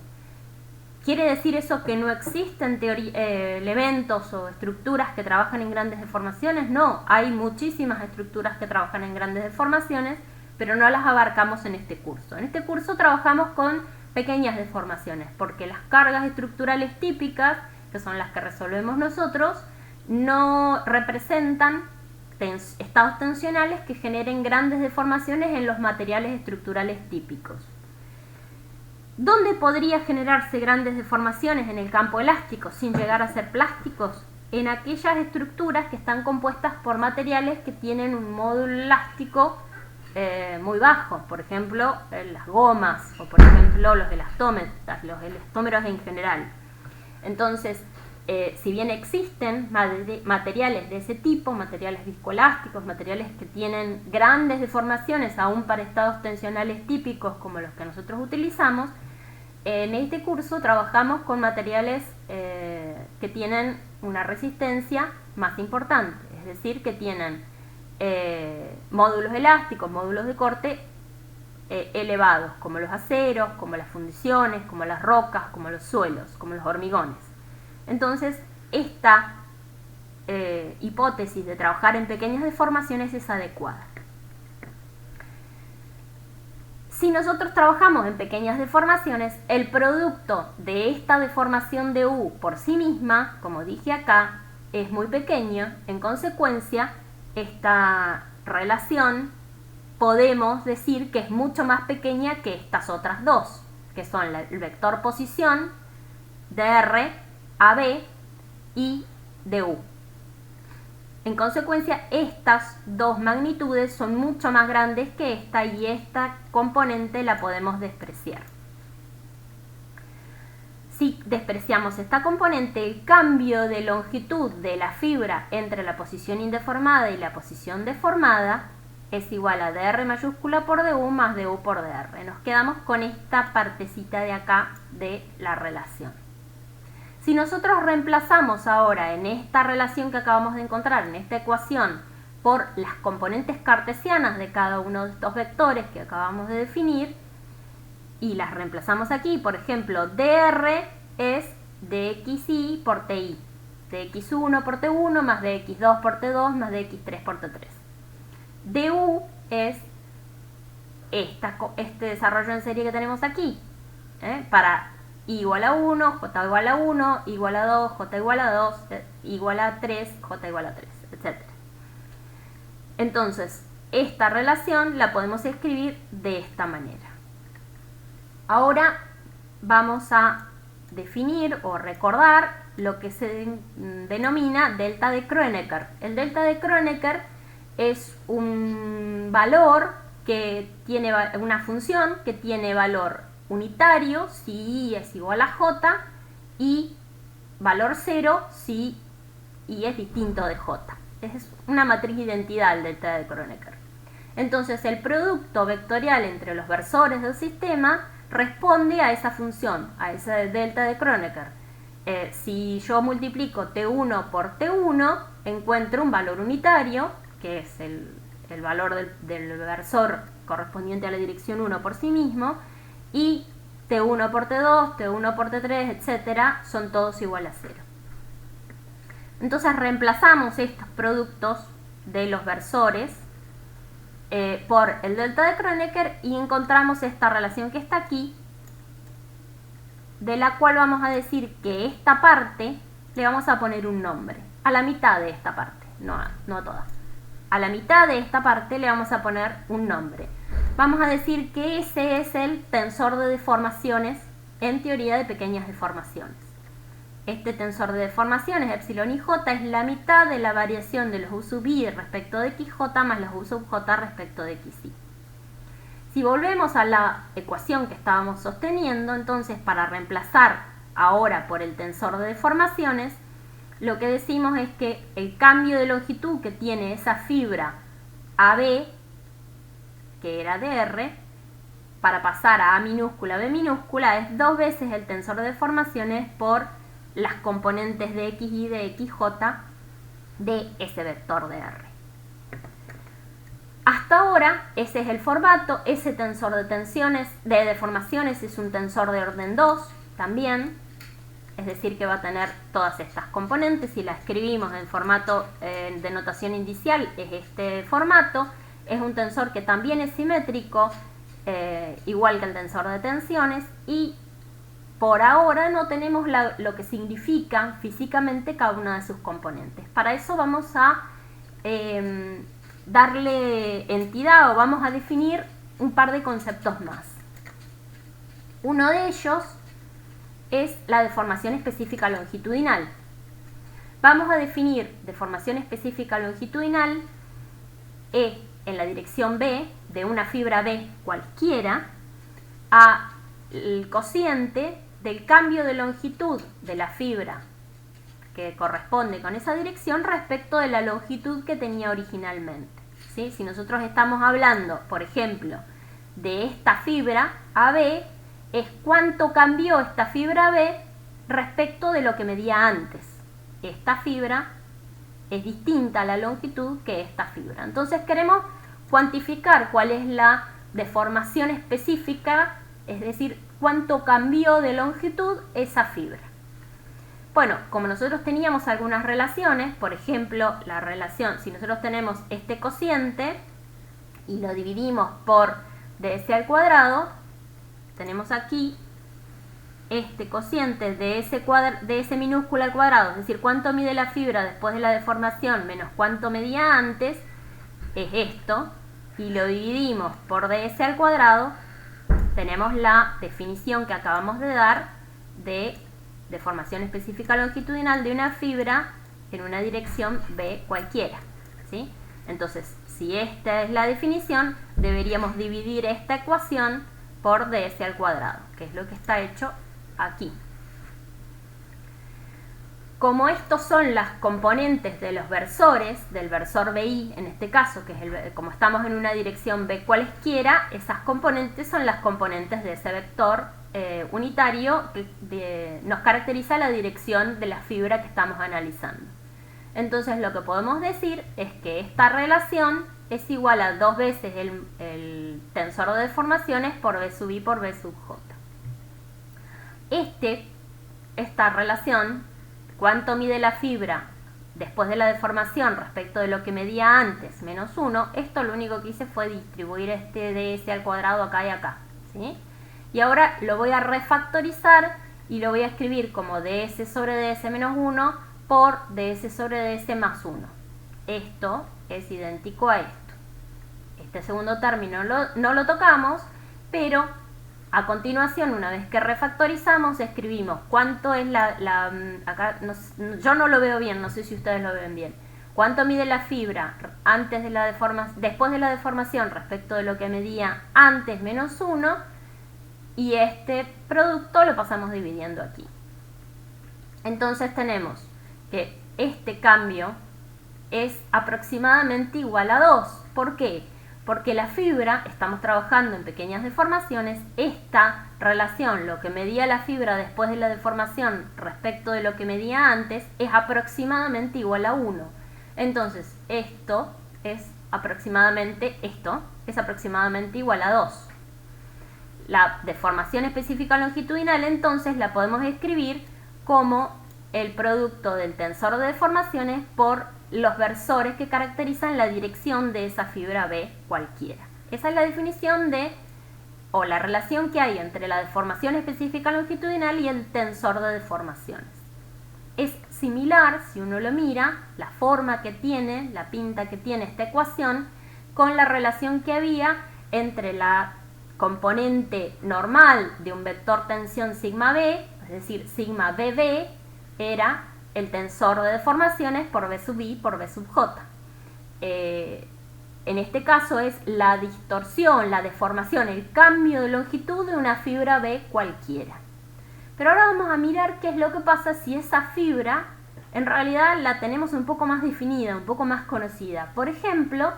¿Quiere decir eso que no existen elementos o estructuras que trabajan en grandes deformaciones? No, hay muchísimas estructuras que trabajan en grandes deformaciones, pero no las abarcamos en este curso. En este curso trabajamos con pequeñas deformaciones, porque las cargas estructurales típicas, que son las que resolvemos nosotros, no representan estados tensionales que generen grandes deformaciones en los materiales estructurales típicos. ¿Dónde podría generarse grandes deformaciones en el campo elástico sin llegar a ser plásticos? En aquellas estructuras que están compuestas por materiales que tienen un módulo elástico muy bajo, por ejemplo las gomas o por ejemplo los elastómeros en general. Entonces, si bien existen materiales de ese tipo, materiales viscoelásticos, materiales que tienen grandes deformaciones aún para estados tensionales típicos como los que nosotros utilizamos, en este curso trabajamos con materiales que tienen una resistencia más importante, es decir, que tienen módulos elásticos, módulos de corte elevados, como los aceros, como las fundiciones, como las rocas, como los suelos, como los hormigones. Entonces, esta hipótesis de trabajar en pequeñas deformaciones es adecuada. Si nosotros trabajamos en pequeñas deformaciones, el producto de esta deformación de U por sí misma, como dije acá, es muy pequeño. En consecuencia, esta relación podemos decir que es mucho más pequeña que estas otras dos, que son el vector posición, dr, AB y du. En consecuencia, estas dos magnitudes son mucho más grandes que esta, y esta componente la podemos despreciar. Si despreciamos esta componente, el cambio de longitud de la fibra entre la posición indeformada y la posición deformada es igual a dr mayúscula por du más du por dr. Nos quedamos con esta partecita de acá de la relación. Si nosotros reemplazamos ahora en esta relación que acabamos de encontrar, en esta ecuación, por las componentes cartesianas de cada uno de estos vectores que acabamos de definir, y las reemplazamos aquí, por ejemplo, dr es dxi por ti, dx1 por t1 más dx2 por t2 más dx3 por t3. du es este desarrollo en serie que tenemos aquí, para I igual a 1, J igual a 1, igual a 2, J igual a 2, igual a 3, J igual a 3, etc. Entonces, esta relación la podemos escribir de esta manera. Ahora vamos a definir o recordar lo que se denomina delta de Kronecker. El delta de Kronecker es un valor que tiene una función que tiene valor unitario si I es igual a J y valor 0 si I es distinto de J. Es una matriz de identidad el delta de Kronecker. Entonces el producto vectorial entre los versores del sistema responde a esa función, a ese delta de Kronecker. Si yo multiplico T1 por T1, encuentro un valor unitario, que es el valor del versor correspondiente a la dirección 1 por sí mismo, y T1 por T2, T1 por T3, etcétera, son todos igual a 0. Entonces reemplazamos estos productos de los versores por el delta de Kronecker y encontramos esta relación que está aquí, de la cual vamos a decir que esta parte le vamos a poner un nombre, a la mitad de esta parte, no a toda. a la mitad de esta parte le vamos a poner un nombre. Vamos a decir que ese es el tensor de deformaciones en teoría de pequeñas deformaciones. Este tensor de deformaciones, epsilon y j, es la mitad de la variación de los u sub i respecto de xj más los u sub j respecto de xi. Si volvemos a la ecuación que estábamos sosteniendo, entonces para reemplazar ahora por el tensor de deformaciones, lo que decimos es que el cambio de longitud que tiene esa fibra AB, que era dr, para pasar a minúscula, b minúscula, es 2 veces el tensor de deformaciones por las componentes de x y de xj de ese vector de R. Hasta ahora, ese es el formato. Ese tensor de tensiones, de deformaciones, es un tensor de orden 2 también, es decir que va a tener todas estas componentes. Si la escribimos en formato de notación indicial, es este formato. Es un tensor que también es simétrico, igual que el tensor de tensiones, y por ahora no tenemos lo que significa físicamente cada una de sus componentes. Para eso vamos a darle entidad, o vamos a definir un par de conceptos más. Uno de ellos es la deformación específica longitudinal. Vamos a definir deformación específica longitudinal en la dirección B de una fibra B cualquiera a el cociente del cambio de longitud de la fibra que corresponde con esa dirección respecto de la longitud que tenía originalmente. ¿Sí? Si nosotros estamos hablando, por ejemplo, de esta fibra AB, es cuánto cambió esta fibra B respecto de lo que medía antes. Esta fibra es distinta a la longitud que esta fibra. Entonces queremos cuantificar cuál es la deformación específica, es decir, cuánto cambió de longitud esa fibra. Bueno, como nosotros teníamos algunas relaciones, por ejemplo, la relación, si nosotros tenemos este cociente y lo dividimos por ds al cuadrado, tenemos aquí este cociente de ds minúscula al cuadrado, es decir, cuánto mide la fibra después de la deformación menos cuánto medía antes, es esto, y lo dividimos por ds al cuadrado, tenemos la definición que acabamos de dar de deformación específica longitudinal de una fibra en una dirección B cualquiera, ¿sí? Entonces, si esta es la definición, deberíamos dividir esta ecuación por ds al cuadrado, que es lo que está hecho aquí. Como estos son las componentes de los versores, del versor BI en este caso, que es como estamos en una dirección B cualesquiera, esas componentes son las componentes de ese vector unitario que nos caracteriza la dirección de la fibra que estamos analizando. Entonces lo que podemos decir es que esta relación es igual a 2 veces el tensor de deformaciones por B sub I por B sub J. Esta relación, cuánto mide la fibra después de la deformación respecto de lo que medía antes, menos 1, esto lo único que hice fue distribuir este ds al cuadrado acá y acá, ¿sí? Y ahora lo voy a refactorizar y lo voy a escribir como ds sobre ds menos 1 por ds sobre ds más 1. Esto es idéntico a esto. Este segundo término no lo tocamos, pero a continuación, una vez que refactorizamos, escribimos cuánto es acá yo no lo veo bien, no sé si ustedes lo ven bien. Cuánto mide la fibra después de la deformación respecto de lo que medía antes menos 1, y este producto lo pasamos dividiendo aquí. Entonces tenemos que este cambio es aproximadamente igual a 2. ¿Por qué? Porque la fibra, estamos trabajando en pequeñas deformaciones, esta relación, lo que medía la fibra después de la deformación respecto de lo que medía antes, es aproximadamente igual a 1. Entonces, esto es aproximadamente igual a 2. La deformación específica longitudinal, entonces, la podemos escribir como el producto del tensor de deformaciones por los versores que caracterizan la dirección de esa fibra B cualquiera. Esa es la definición o la relación que hay entre la deformación específica longitudinal y el tensor de deformaciones. Es similar, si uno lo mira, la forma que tiene, la pinta que tiene esta ecuación, con la relación que había entre la componente normal de un vector tensión sigma b, es decir, sigma bb, era el tensor de deformaciones por b sub i por b sub j. En este caso es la distorsión, la deformación, el cambio de longitud de una fibra B cualquiera. Pero ahora vamos a mirar qué es lo que pasa si esa fibra en realidad la tenemos un poco más definida, un poco más conocida. Por ejemplo,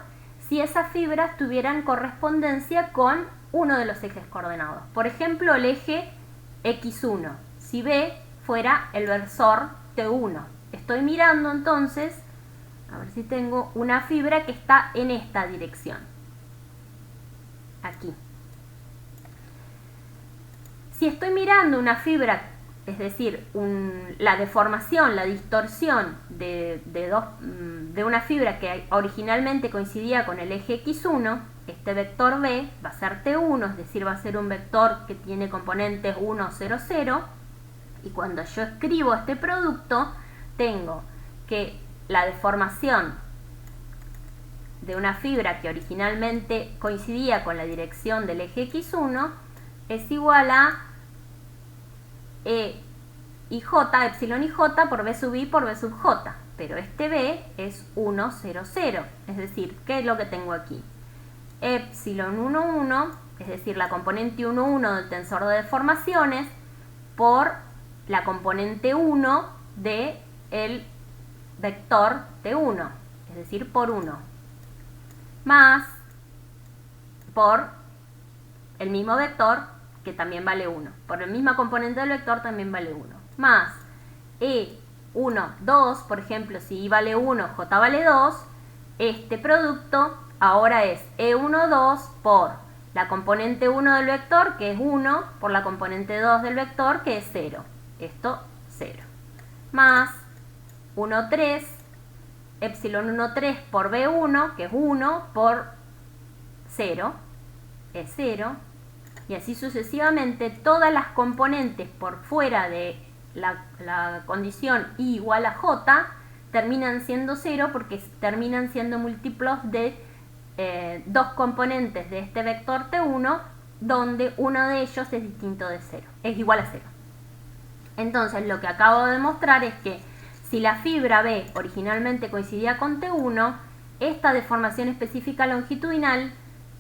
si esas fibras tuvieran correspondencia con uno de los ejes coordenados. Por ejemplo, el eje x1, si B fuera el versor T1. Estoy mirando entonces, a ver si tengo una fibra que está en esta dirección. Aquí. Si estoy mirando una fibra, es decir, la deformación, la distorsión de una fibra que originalmente coincidía con el eje x1, este vector B va a ser T1, es decir, va a ser un vector que tiene componentes 1, 0, 0. Y cuando yo escribo este producto, tengo que la deformación de una fibra que originalmente coincidía con la dirección del eje x1 es igual a E y J, epsilon y J por B sub I por B sub J. Pero este B es 1, 0, 0. Es decir, ¿qué es lo que tengo aquí? Epsilon 1, 1, es decir, la componente 1, 1 del tensor de deformaciones por la componente 1 del vector T1, es decir, por 1, más por el mismo vector que también vale 1, por la misma componente del vector también vale 1, más E1, 2, por ejemplo, si I vale 1, J vale 2, este producto ahora es E1, 2 por la componente 1 del vector, que es 1, por la componente 2 del vector, que es 0, esto 0, más 1, 3, epsilon 1, 3 por B1, que es 1, por 0, es 0, y así sucesivamente todas las componentes por fuera de la condición I igual a J terminan siendo 0 porque terminan siendo múltiplos de dos componentes de este vector T1 donde uno de ellos es distinto de 0, es igual a 0. Entonces lo que acabo de demostrar es que si la fibra B originalmente coincidía con T1, esta deformación específica longitudinal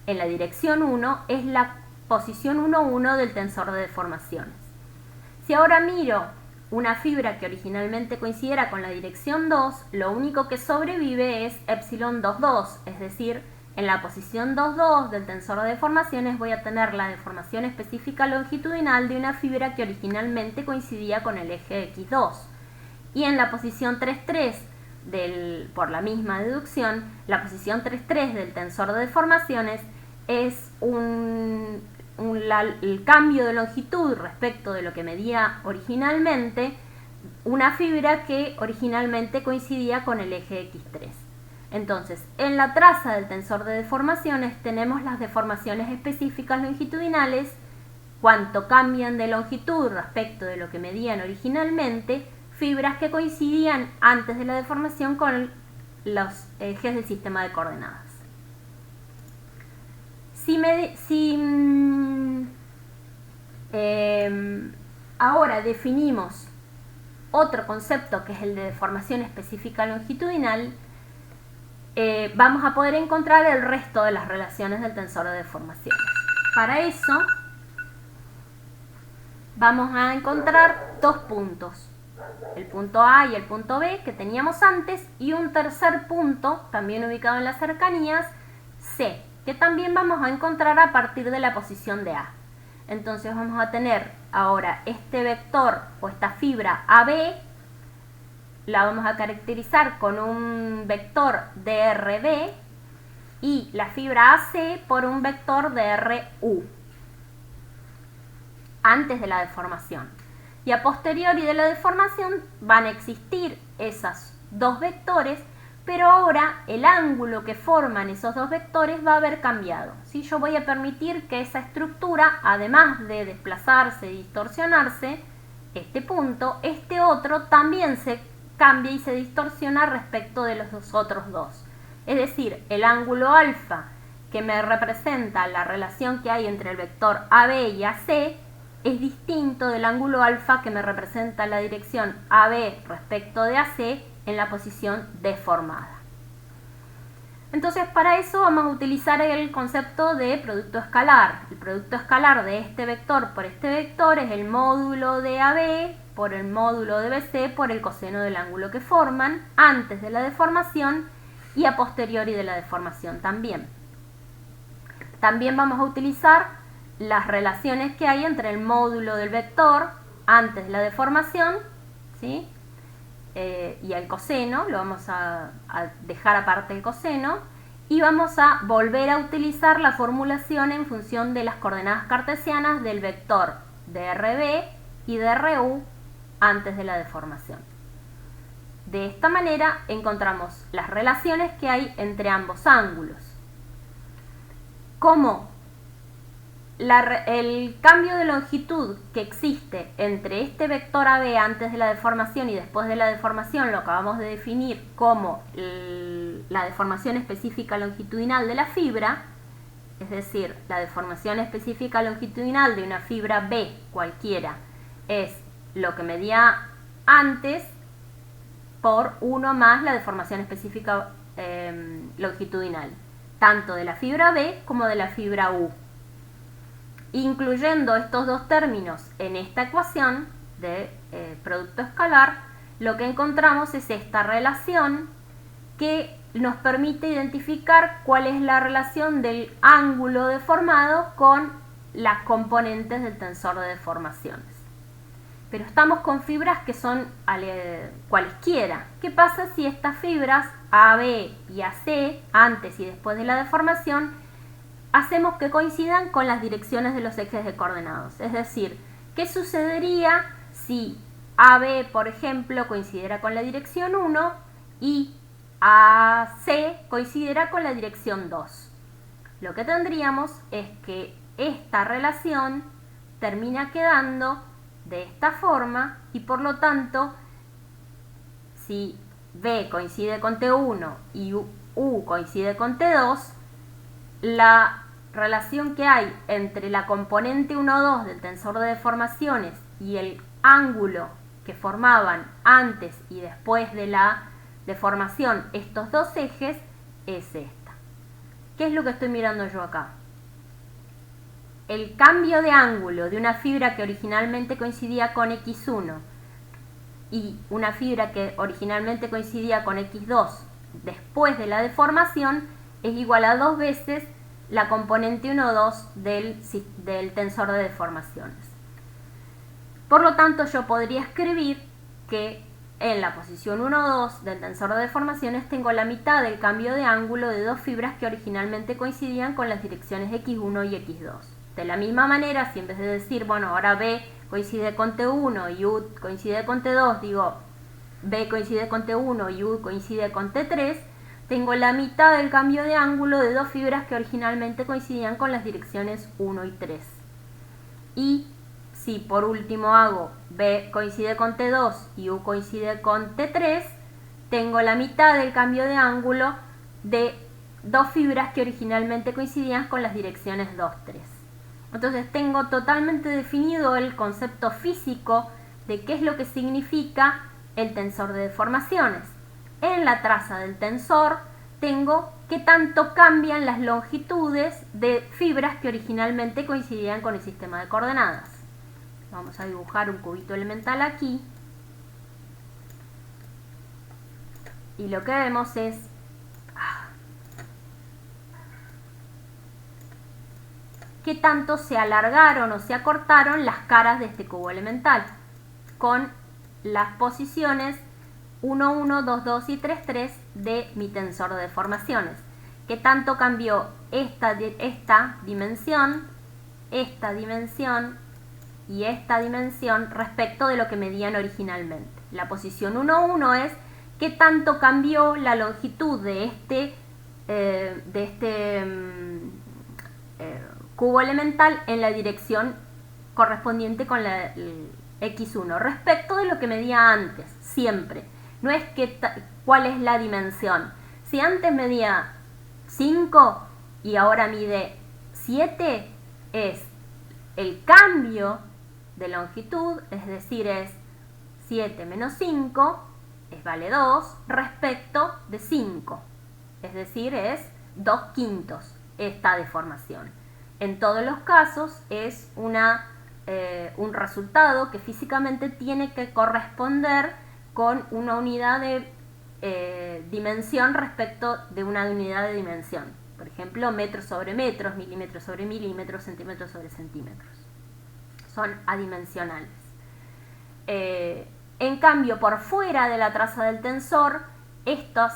en la dirección 1 es la posición 1, 1 del tensor de deformaciones. Si ahora miro una fibra que originalmente coincidiera con la dirección 2, lo único que sobrevive es epsilon 2, 2, es decir, en la posición 2, 2 del tensor de deformaciones voy a tener la deformación específica longitudinal de una fibra que originalmente coincidía con el eje x2. Y en la posición 3, 3, por la misma deducción, la posición 3, 3 del tensor de deformaciones es el cambio de longitud respecto de lo que medía originalmente una fibra que originalmente coincidía con el eje x3. Entonces, en la traza del tensor de deformaciones tenemos las deformaciones específicas longitudinales, cuánto cambian de longitud respecto de lo que medían originalmente, fibras que coincidían antes de la deformación con los ejes del sistema de coordenadas. Ahora definimos otro concepto que es el de deformación específica longitudinal, vamos a poder encontrar el resto de las relaciones del tensor de deformaciones. Para eso vamos a encontrar dos puntos, el punto A y el punto B que teníamos antes, y un tercer punto también ubicado en las cercanías, C, que también vamos a encontrar a partir de la posición de A. Entonces vamos a tener ahora este vector o esta fibra AB, la vamos a caracterizar con un vector DRB y la fibra AC por un vector DRU antes de la deformación. Y a posteriori de la deformación van a existir esos dos vectores, pero ahora el ángulo que forman esos dos vectores va a haber cambiado. ¿Sí? Yo voy a permitir que esa estructura, además de desplazarse y distorsionarse, este punto, este otro también se cambia y se distorsiona respecto de los otros dos. Es decir, el ángulo alfa que me representa la relación que hay entre el vector AB y AC es distinto del ángulo alfa que me representa la dirección AB respecto de AC en la posición deformada. Entonces, para eso vamos a utilizar el concepto de producto escalar. El producto escalar de este vector por este vector es el módulo de AB por el módulo de BC por el coseno del ángulo que forman antes de la deformación y a posteriori de la deformación también. También vamos a utilizar las relaciones que hay entre el módulo del vector antes de la deformación, ¿sí? Y el coseno, lo vamos a dejar aparte el coseno, y vamos a volver a utilizar la formulación en función de las coordenadas cartesianas del vector DRB y DRU antes de la deformación. De esta manera encontramos las relaciones que hay entre ambos ángulos. Como el cambio de longitud que existe entre este vector AB antes de la deformación y después de la deformación lo acabamos de definir como la deformación específica longitudinal de la fibra, es decir, la deformación específica longitudinal de una fibra B cualquiera es lo que medía antes por 1 más la deformación específica longitudinal, tanto de la fibra B como de la fibra U. Incluyendo estos dos términos en esta ecuación de producto escalar, lo que encontramos es esta relación que nos permite identificar cuál es la relación del ángulo deformado con las componentes del tensor de deformaciones. Pero estamos con fibras que son cualesquiera. ¿Qué pasa si estas fibras AB y AC, antes y después de la deformación, hacemos que coincidan con las direcciones de los ejes de coordenados? Es decir, ¿qué sucedería si AB, por ejemplo, coincidiera con la dirección 1 y AC coincidiera con la dirección 2? Lo que tendríamos es que esta relación termina quedando de esta forma y por lo tanto, si B coincide con T1 y U coincide con T2, la relación que hay entre la componente 1,2 del tensor de deformaciones y el ángulo que formaban antes y después de la deformación estos dos ejes es esta. ¿Qué es lo que estoy mirando yo acá? El cambio de ángulo de una fibra que originalmente coincidía con X1 y una fibra que originalmente coincidía con X2 después de la deformación es igual a 2 veces la componente 1,2 del tensor de deformaciones. Por lo tanto, yo podría escribir que en la posición 1,2 del tensor de deformaciones tengo la mitad del cambio de ángulo de dos fibras que originalmente coincidían con las direcciones X1 y X2. De la misma manera, si en vez de decir, bueno, ahora B coincide con T1 y U coincide con T2, digo B coincide con T1 y U coincide con T3, tengo la mitad del cambio de ángulo de dos fibras que originalmente coincidían con las direcciones 1 y 3. Y si por último hago B coincide con T2 y U coincide con T3, tengo la mitad del cambio de ángulo de dos fibras que originalmente coincidían con las direcciones 2, 3. Entonces tengo totalmente definido el concepto físico de qué es lo que significa el tensor de deformaciones. En la traza del tensor tengo qué tanto cambian las longitudes de fibras que originalmente coincidían con el sistema de coordenadas. Vamos a dibujar un cubito elemental aquí. Y lo que vemos es qué tanto se alargaron o se acortaron las caras de este cubo elemental con las posiciones 1, 1, 2, 2 y 3, 3 de mi tensor de deformaciones. ¿Qué tanto cambió esta dimensión y esta dimensión respecto de lo que medían originalmente? La posición 1, 1 es qué tanto cambió la longitud de este cubo elemental en la dirección correspondiente con el X1 respecto de lo que medía antes, siempre. No es cuál es la dimensión. Si antes medía 5 y ahora mide 7, es el cambio de longitud, es decir, es 7 menos 5, vale 2, respecto de 5. Es decir, es 2/5 esta deformación. En todos los casos es un resultado que físicamente tiene que corresponder con una unidad de dimensión respecto de una unidad de dimensión. Por ejemplo, metros sobre metros, milímetros sobre milímetros, centímetros sobre centímetros. Son adimensionales. En cambio, por fuera de la traza del tensor, estos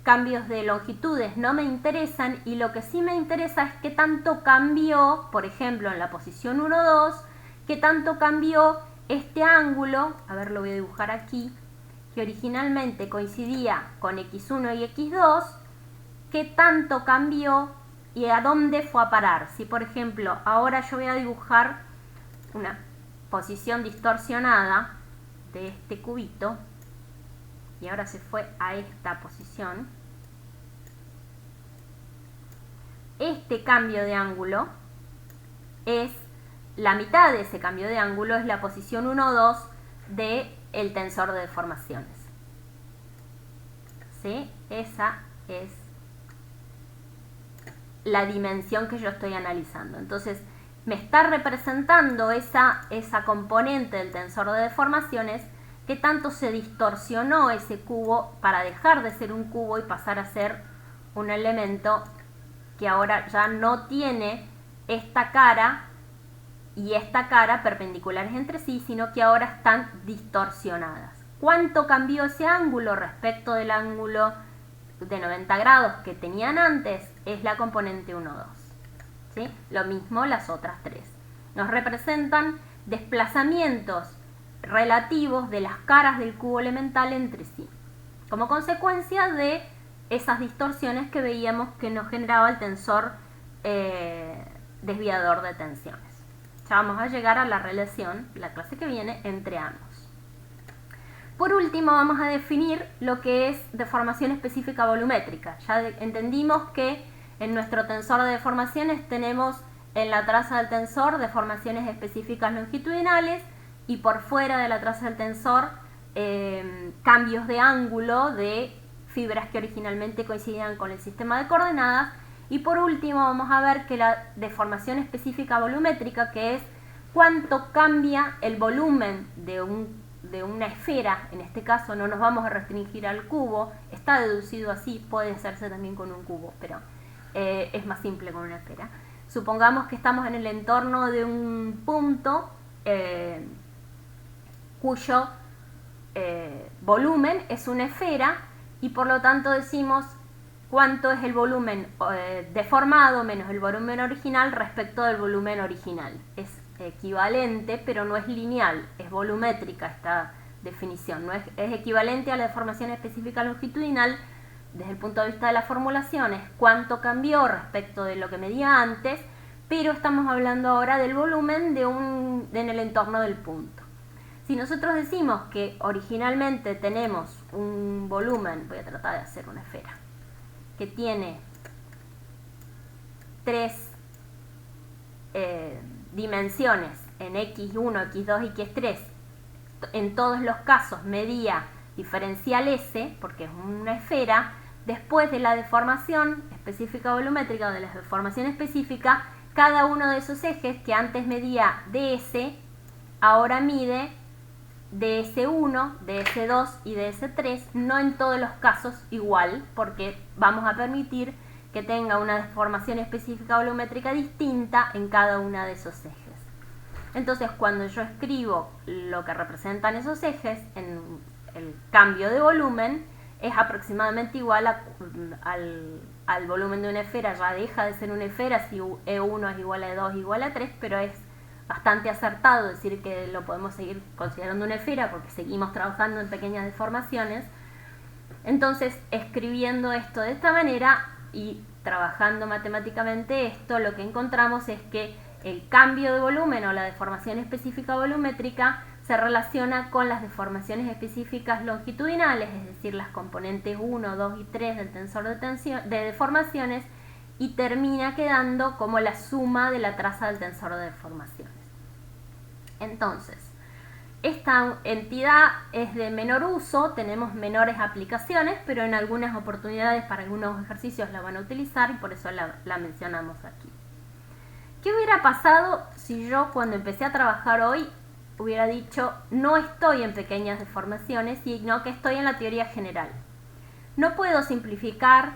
cambios de longitudes no me interesan, y lo que sí me interesa es qué tanto cambió, por ejemplo, en la posición 1, 2, qué tanto cambió este ángulo, a ver, lo voy a dibujar aquí, que originalmente coincidía con x1 y x2, qué tanto cambió y a dónde fue a parar. Si, por ejemplo, ahora yo voy a dibujar una posición distorsionada de este cubito, y ahora se fue a esta posición, este cambio de ángulo es la mitad de ese cambio de ángulo, es la posición 1, 2 del tensor de deformaciones. ¿Sí? Esa es la dimensión que yo estoy analizando. Entonces, me está representando esa componente del tensor de deformaciones, que tanto se distorsionó ese cubo para dejar de ser un cubo y pasar a ser un elemento que ahora ya no tiene esta cara y esta cara perpendiculares entre sí, sino que ahora están distorsionadas. ¿Cuánto cambió ese ángulo respecto del ángulo de 90 grados que tenían antes? Es la componente 1, 2. ¿Sí? Lo mismo las otras tres. Nos representan desplazamientos relativos de las caras del cubo elemental entre sí, como consecuencia de esas distorsiones que veíamos que nos generaba el tensor desviador de tensiones. Ya vamos a llegar a la relación, la clase que viene, entre ambos. Por último, vamos a definir lo que es deformación específica volumétrica. Ya entendimos que en nuestro tensor de deformaciones tenemos en la traza del tensor deformaciones específicas longitudinales, y por fuera de la traza del tensor cambios de ángulo de fibras que originalmente coincidían con el sistema de coordenadas. Y por último vamos a ver que la deformación específica volumétrica, que es cuánto cambia el volumen de una esfera, en este caso no nos vamos a restringir al cubo, está deducido así, puede hacerse también con un cubo, pero es más simple con una esfera. Supongamos que estamos en el entorno de un punto cuyo volumen es una esfera, y por lo tanto decimos cuánto es el volumen deformado menos el volumen original respecto del volumen original. Es equivalente, pero no es lineal, es volumétrica esta definición. No es equivalente a la deformación específica longitudinal desde el punto de vista de las formulaciones, cuánto cambió respecto de lo que medía antes, pero estamos hablando ahora del volumen en el entorno del punto. Si nosotros decimos que originalmente tenemos un volumen, voy a tratar de hacer una esfera, que tiene tres dimensiones en x1, x2 y x3, en todos los casos medía diferencial S, porque es una esfera, después de la deformación específica volumétrica o de la deformación específica, cada uno de esos ejes que antes medía ds, ahora mide ds1, ds2 y ds3, no en todos los casos igual, porque vamos a permitir que tenga una deformación específica volumétrica distinta en cada uno de esos ejes. Entonces, cuando yo escribo lo que representan esos ejes en el cambio de volumen, es aproximadamente igual al volumen de una esfera. Ya deja de ser una esfera si E1 es igual a E2 igual a 3, pero es bastante acertado decir que lo podemos seguir considerando una esfera porque seguimos trabajando en pequeñas deformaciones. Entonces, escribiendo esto de esta manera y trabajando matemáticamente esto, lo que encontramos es que el cambio de volumen o la deformación específica volumétrica se se relaciona con las deformaciones específicas longitudinales, es decir, las componentes 1, 2 y 3 del tensor de deformaciones, y termina quedando como la suma de la traza del tensor de deformaciones. Entonces, esta entidad es de menor uso, tenemos menores aplicaciones, pero en algunas oportunidades para algunos ejercicios la van a utilizar y por eso la mencionamos aquí. ¿Qué hubiera pasado si yo cuando empecé a trabajar hoy hubiera dicho no estoy en pequeñas deformaciones, sino que estoy en la teoría general? No puedo simplificar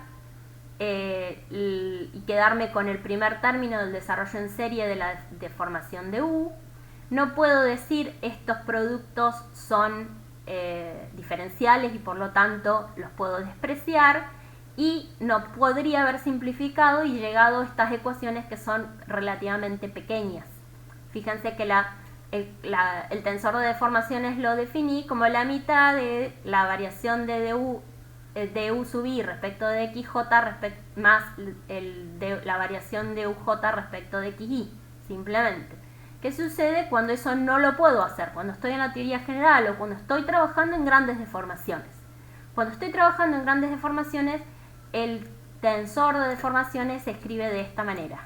y quedarme con el primer término del desarrollo en serie de la deformación de U. No puedo decir estos productos son diferenciales y por lo tanto los puedo despreciar, y no podría haber simplificado y llegado a estas ecuaciones que son relativamente pequeñas. Fíjense que el tensor de deformaciones lo definí como la mitad de la variación de U sub i respecto de XJ más la variación de UJ respecto de XY, simplemente. ¿Qué sucede cuando eso no lo puedo hacer? Cuando estoy en la teoría general o cuando estoy trabajando en grandes deformaciones. Cuando estoy trabajando en grandes deformaciones, el tensor de deformaciones se escribe de esta manera.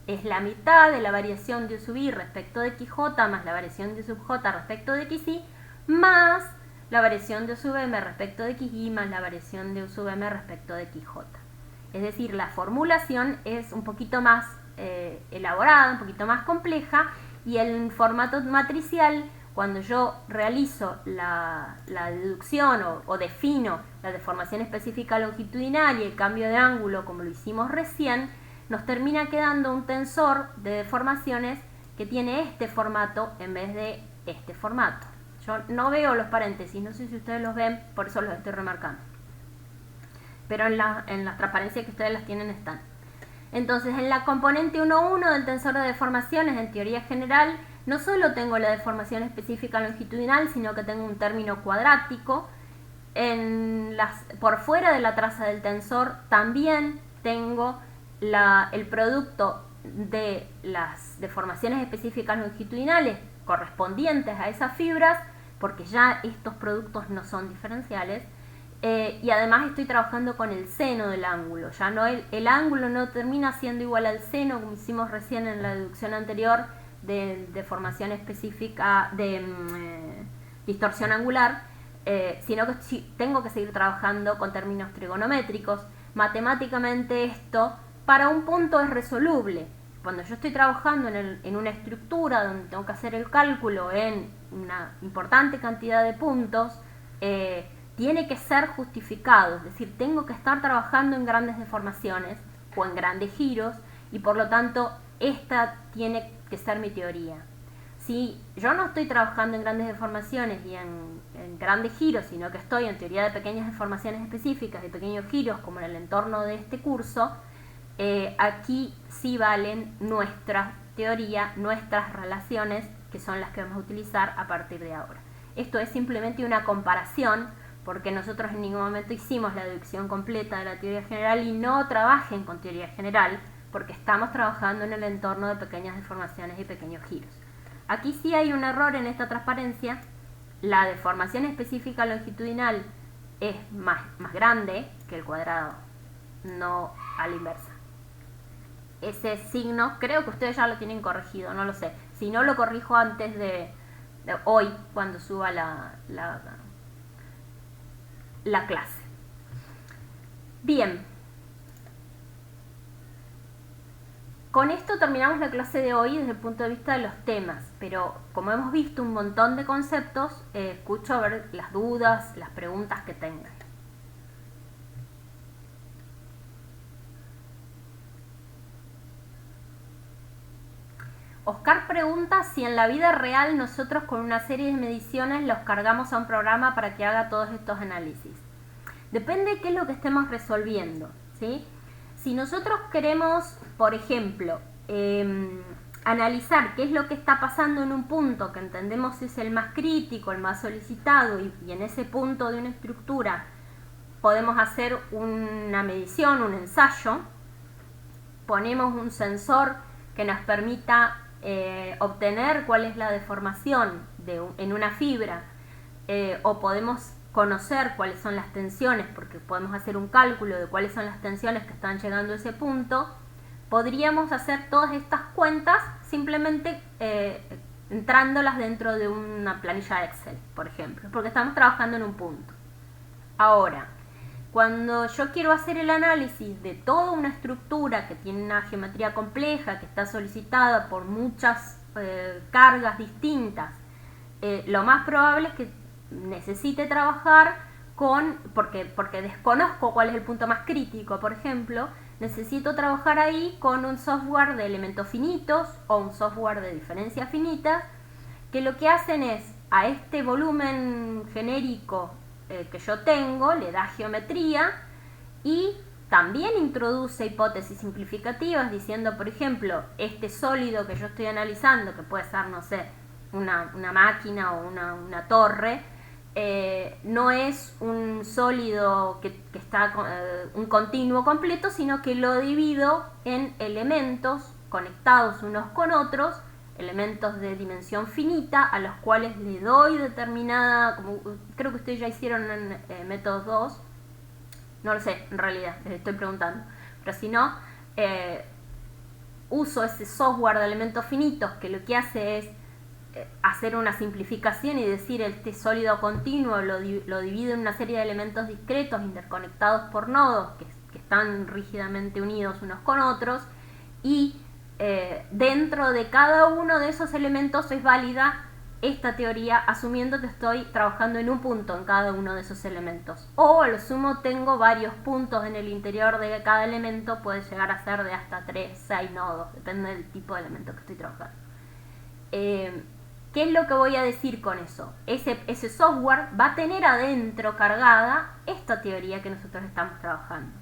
Es la mitad de la variación de U sub i respecto de XJ más la variación de sub J respecto de XY más la variación de U sub m respecto de XY más la variación de U sub m respecto de XJ. Es decir, la formulación es un poquito más elaborada, un poquito más compleja, y el formato matricial, cuando yo realizo la deducción o defino la deformación específica longitudinal y el cambio de ángulo como lo hicimos recién, nos termina quedando un tensor de deformaciones que tiene este formato en vez de este formato. Yo no veo los paréntesis, no sé si ustedes los ven, por eso los estoy remarcando. Pero en las transparencias que ustedes las tienen están. Entonces, en la componente 1.1 del tensor de deformaciones, en teoría general, no solo tengo la deformación específica longitudinal, sino que tengo un término cuadrático. Por fuera de la traza del tensor también tengo el producto de las deformaciones específicas longitudinales correspondientes a esas fibras, porque ya estos productos no son diferenciales. Y además estoy trabajando con el seno del ángulo. Ya no el ángulo no termina siendo igual al seno, como hicimos recién en la deducción anterior de deformación específica de distorsión angular, sino que tengo que seguir trabajando con términos trigonométricos. Matemáticamente esto para un punto es resoluble. Cuando yo estoy trabajando en una estructura donde tengo que hacer el cálculo en una importante cantidad de puntos, tiene que ser justificado, es decir, tengo que estar trabajando en grandes deformaciones o en grandes giros, y por lo tanto esta tiene que ser mi teoría. Si yo no estoy trabajando en grandes deformaciones y en grandes giros, sino que estoy en teoría de pequeñas deformaciones específicas y pequeños giros, como en el entorno de este curso, aquí sí valen nuestra teoría, nuestras relaciones, que son las que vamos a utilizar a partir de ahora. Esto es simplemente una comparación, porque nosotros en ningún momento hicimos la deducción completa de la teoría general, y no trabajen con teoría general, porque estamos trabajando en el entorno de pequeñas deformaciones y pequeños giros. Aquí sí hay un error en esta transparencia. La deformación específica longitudinal es más grande que el cuadrado, no a la inversa. Ese signo creo que ustedes ya lo tienen corregido, no lo sé. Si no, lo corrijo antes de hoy, cuando suba la clase. Bien, con esto terminamos la clase de hoy desde el punto de vista de los temas, pero como hemos visto un montón de conceptos, escucho a ver las dudas, las preguntas que tengan. Oscar pregunta si en la vida real nosotros con una serie de mediciones los cargamos a un programa para que haga todos estos análisis. Depende de qué es lo que estemos resolviendo, ¿sí? Si nosotros queremos, por ejemplo, analizar qué es lo que está pasando en un punto que entendemos es el más crítico, el más solicitado, y en ese punto de una estructura podemos hacer una medición, un ensayo, ponemos un sensor que nos permita obtener cuál es la deformación en una fibra, o podemos conocer cuáles son las tensiones, porque podemos hacer un cálculo de cuáles son las tensiones que están llegando a ese punto, podríamos hacer todas estas cuentas simplemente entrándolas dentro de una planilla Excel, por ejemplo, porque estamos trabajando en un punto. Ahora, cuando yo quiero hacer el análisis de toda una estructura que tiene una geometría compleja, que está solicitada por muchas cargas distintas, lo más probable es que necesite trabajar porque desconozco cuál es el punto más crítico, por ejemplo, necesito trabajar ahí con un software de elementos finitos o un software de diferencias finitas, que lo que hacen es a este volumen genérico que yo tengo, le da geometría y también introduce hipótesis simplificativas diciendo, por ejemplo, este sólido que yo estoy analizando, que puede ser, no sé, una máquina o una torre, no es un sólido que está un continuo completo, sino que lo divido en elementos conectados unos con otros, elementos de dimensión finita, a los cuales le doy determinada, como creo que ustedes ya hicieron en métodos 2, no lo sé, en realidad, les estoy preguntando, pero si no, uso ese software de elementos finitos que lo que hace es hacer una simplificación y decir este sólido continuo lo divido en una serie de elementos discretos interconectados por nodos que están rígidamente unidos unos con otros, y dentro de cada uno de esos elementos es válida esta teoría, asumiendo que estoy trabajando en un punto en cada uno de esos elementos, o a lo sumo tengo varios puntos en el interior de cada elemento, puede llegar a ser de hasta 3, 6 nodos, depende del tipo de elemento que estoy trabajando. ¿Qué es lo que voy a decir con eso? Ese software va a tener adentro cargada esta teoría que nosotros estamos trabajando.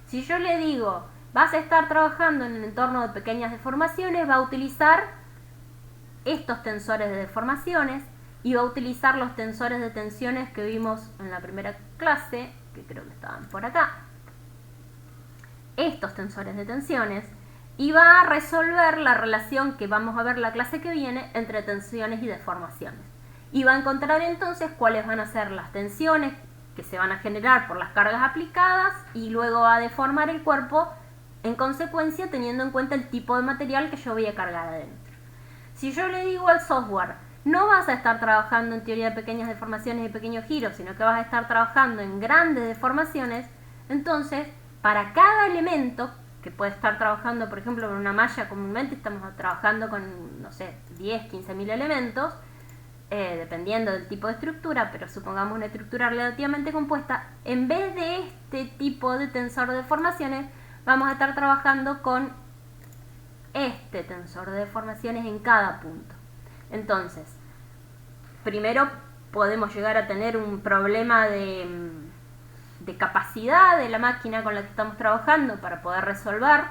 Si yo le digo, vas a estar trabajando en el entorno de pequeñas deformaciones, va a utilizar estos tensores de deformaciones y va a utilizar los tensores de tensiones que vimos en la primera clase, que creo que estaban por acá. Estos tensores de tensiones, y va a resolver la relación que vamos a ver la clase que viene entre tensiones y deformaciones. Y va a encontrar entonces cuáles van a ser las tensiones que se van a generar por las cargas aplicadas y luego va a deformar el cuerpo en consecuencia teniendo en cuenta el tipo de material que yo voy a cargar adentro. Si yo le digo al software, no vas a estar trabajando en teoría de pequeñas deformaciones y pequeños giros, sino que vas a estar trabajando en grandes deformaciones, entonces para cada elemento que puede estar trabajando, por ejemplo, en una malla comúnmente estamos trabajando con, no sé, 10, 15.000 elementos, dependiendo del tipo de estructura, pero supongamos una estructura relativamente compuesta, en vez de este tipo de tensor de deformaciones, vamos a estar trabajando con este tensor de deformaciones en cada punto. Entonces, primero podemos llegar a tener un problema de capacidad de la máquina con la que estamos trabajando para poder resolver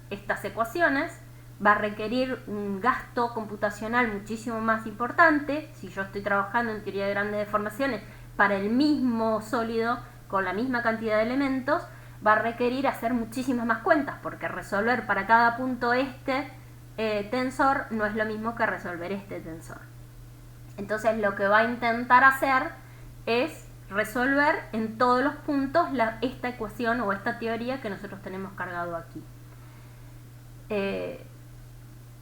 estas ecuaciones. Va a requerir un gasto computacional muchísimo más importante. Si yo estoy trabajando en teoría de grandes deformaciones para el mismo sólido con la misma cantidad de elementos, va a requerir hacer muchísimas más cuentas, porque resolver para cada punto este tensor no es lo mismo que resolver este tensor. Entonces lo que va a intentar hacer es resolver en todos los puntos esta ecuación o esta teoría que nosotros tenemos cargado aquí.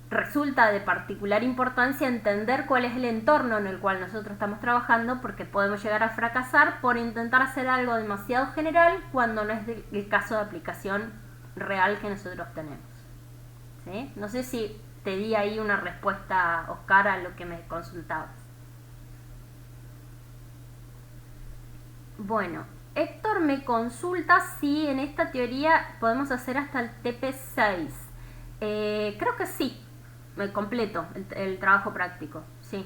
Resulta de particular importancia entender cuál es el entorno en el cual nosotros estamos trabajando, porque podemos llegar a fracasar por intentar hacer algo demasiado general cuando no es el caso de aplicación real que nosotros tenemos. ¿Sí? No sé si te di ahí una respuesta, Oscar, a lo que me consultabas. Bueno, Héctor me consulta si en esta teoría podemos hacer hasta el TP6. Creo que sí, me completo el trabajo práctico, sí.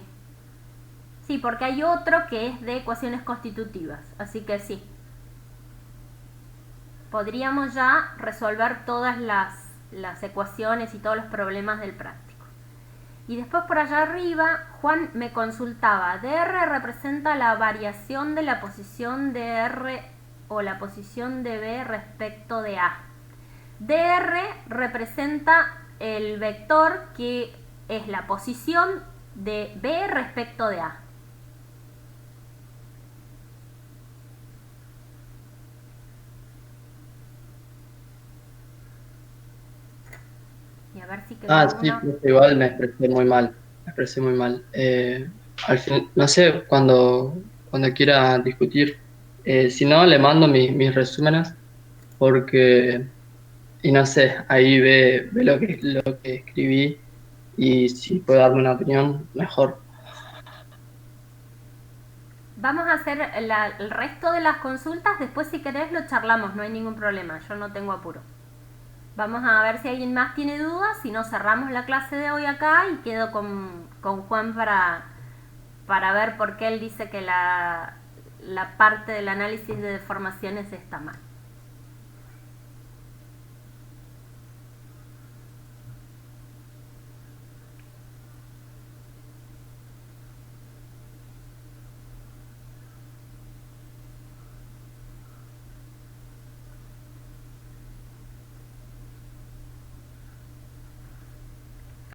Sí, porque hay otro que es de ecuaciones constitutivas, así que sí. Podríamos ya resolver todas las ecuaciones y todos los problemas del práctico. Y después por allá arriba, Juan me consultaba, DR representa la variación de la posición de R o la posición de B respecto de A. DR representa el vector que es la posición de B respecto de A. Y a ver si quedó Sí, alguna. profe, igual me expresé muy mal. Me expresé muy mal. Al fin, no sé, cuando quiera discutir, si no, le mando mis resúmenes, porque, y no sé, ahí ve lo que escribí y si puede darme una opinión, mejor. Vamos a hacer el resto de las consultas, después si querés lo charlamos, no hay ningún problema, yo no tengo apuro. Vamos a ver si alguien más tiene dudas, si no cerramos la clase de hoy acá y quedo con Juan para ver por qué él dice que la parte del análisis de deformaciones está mal.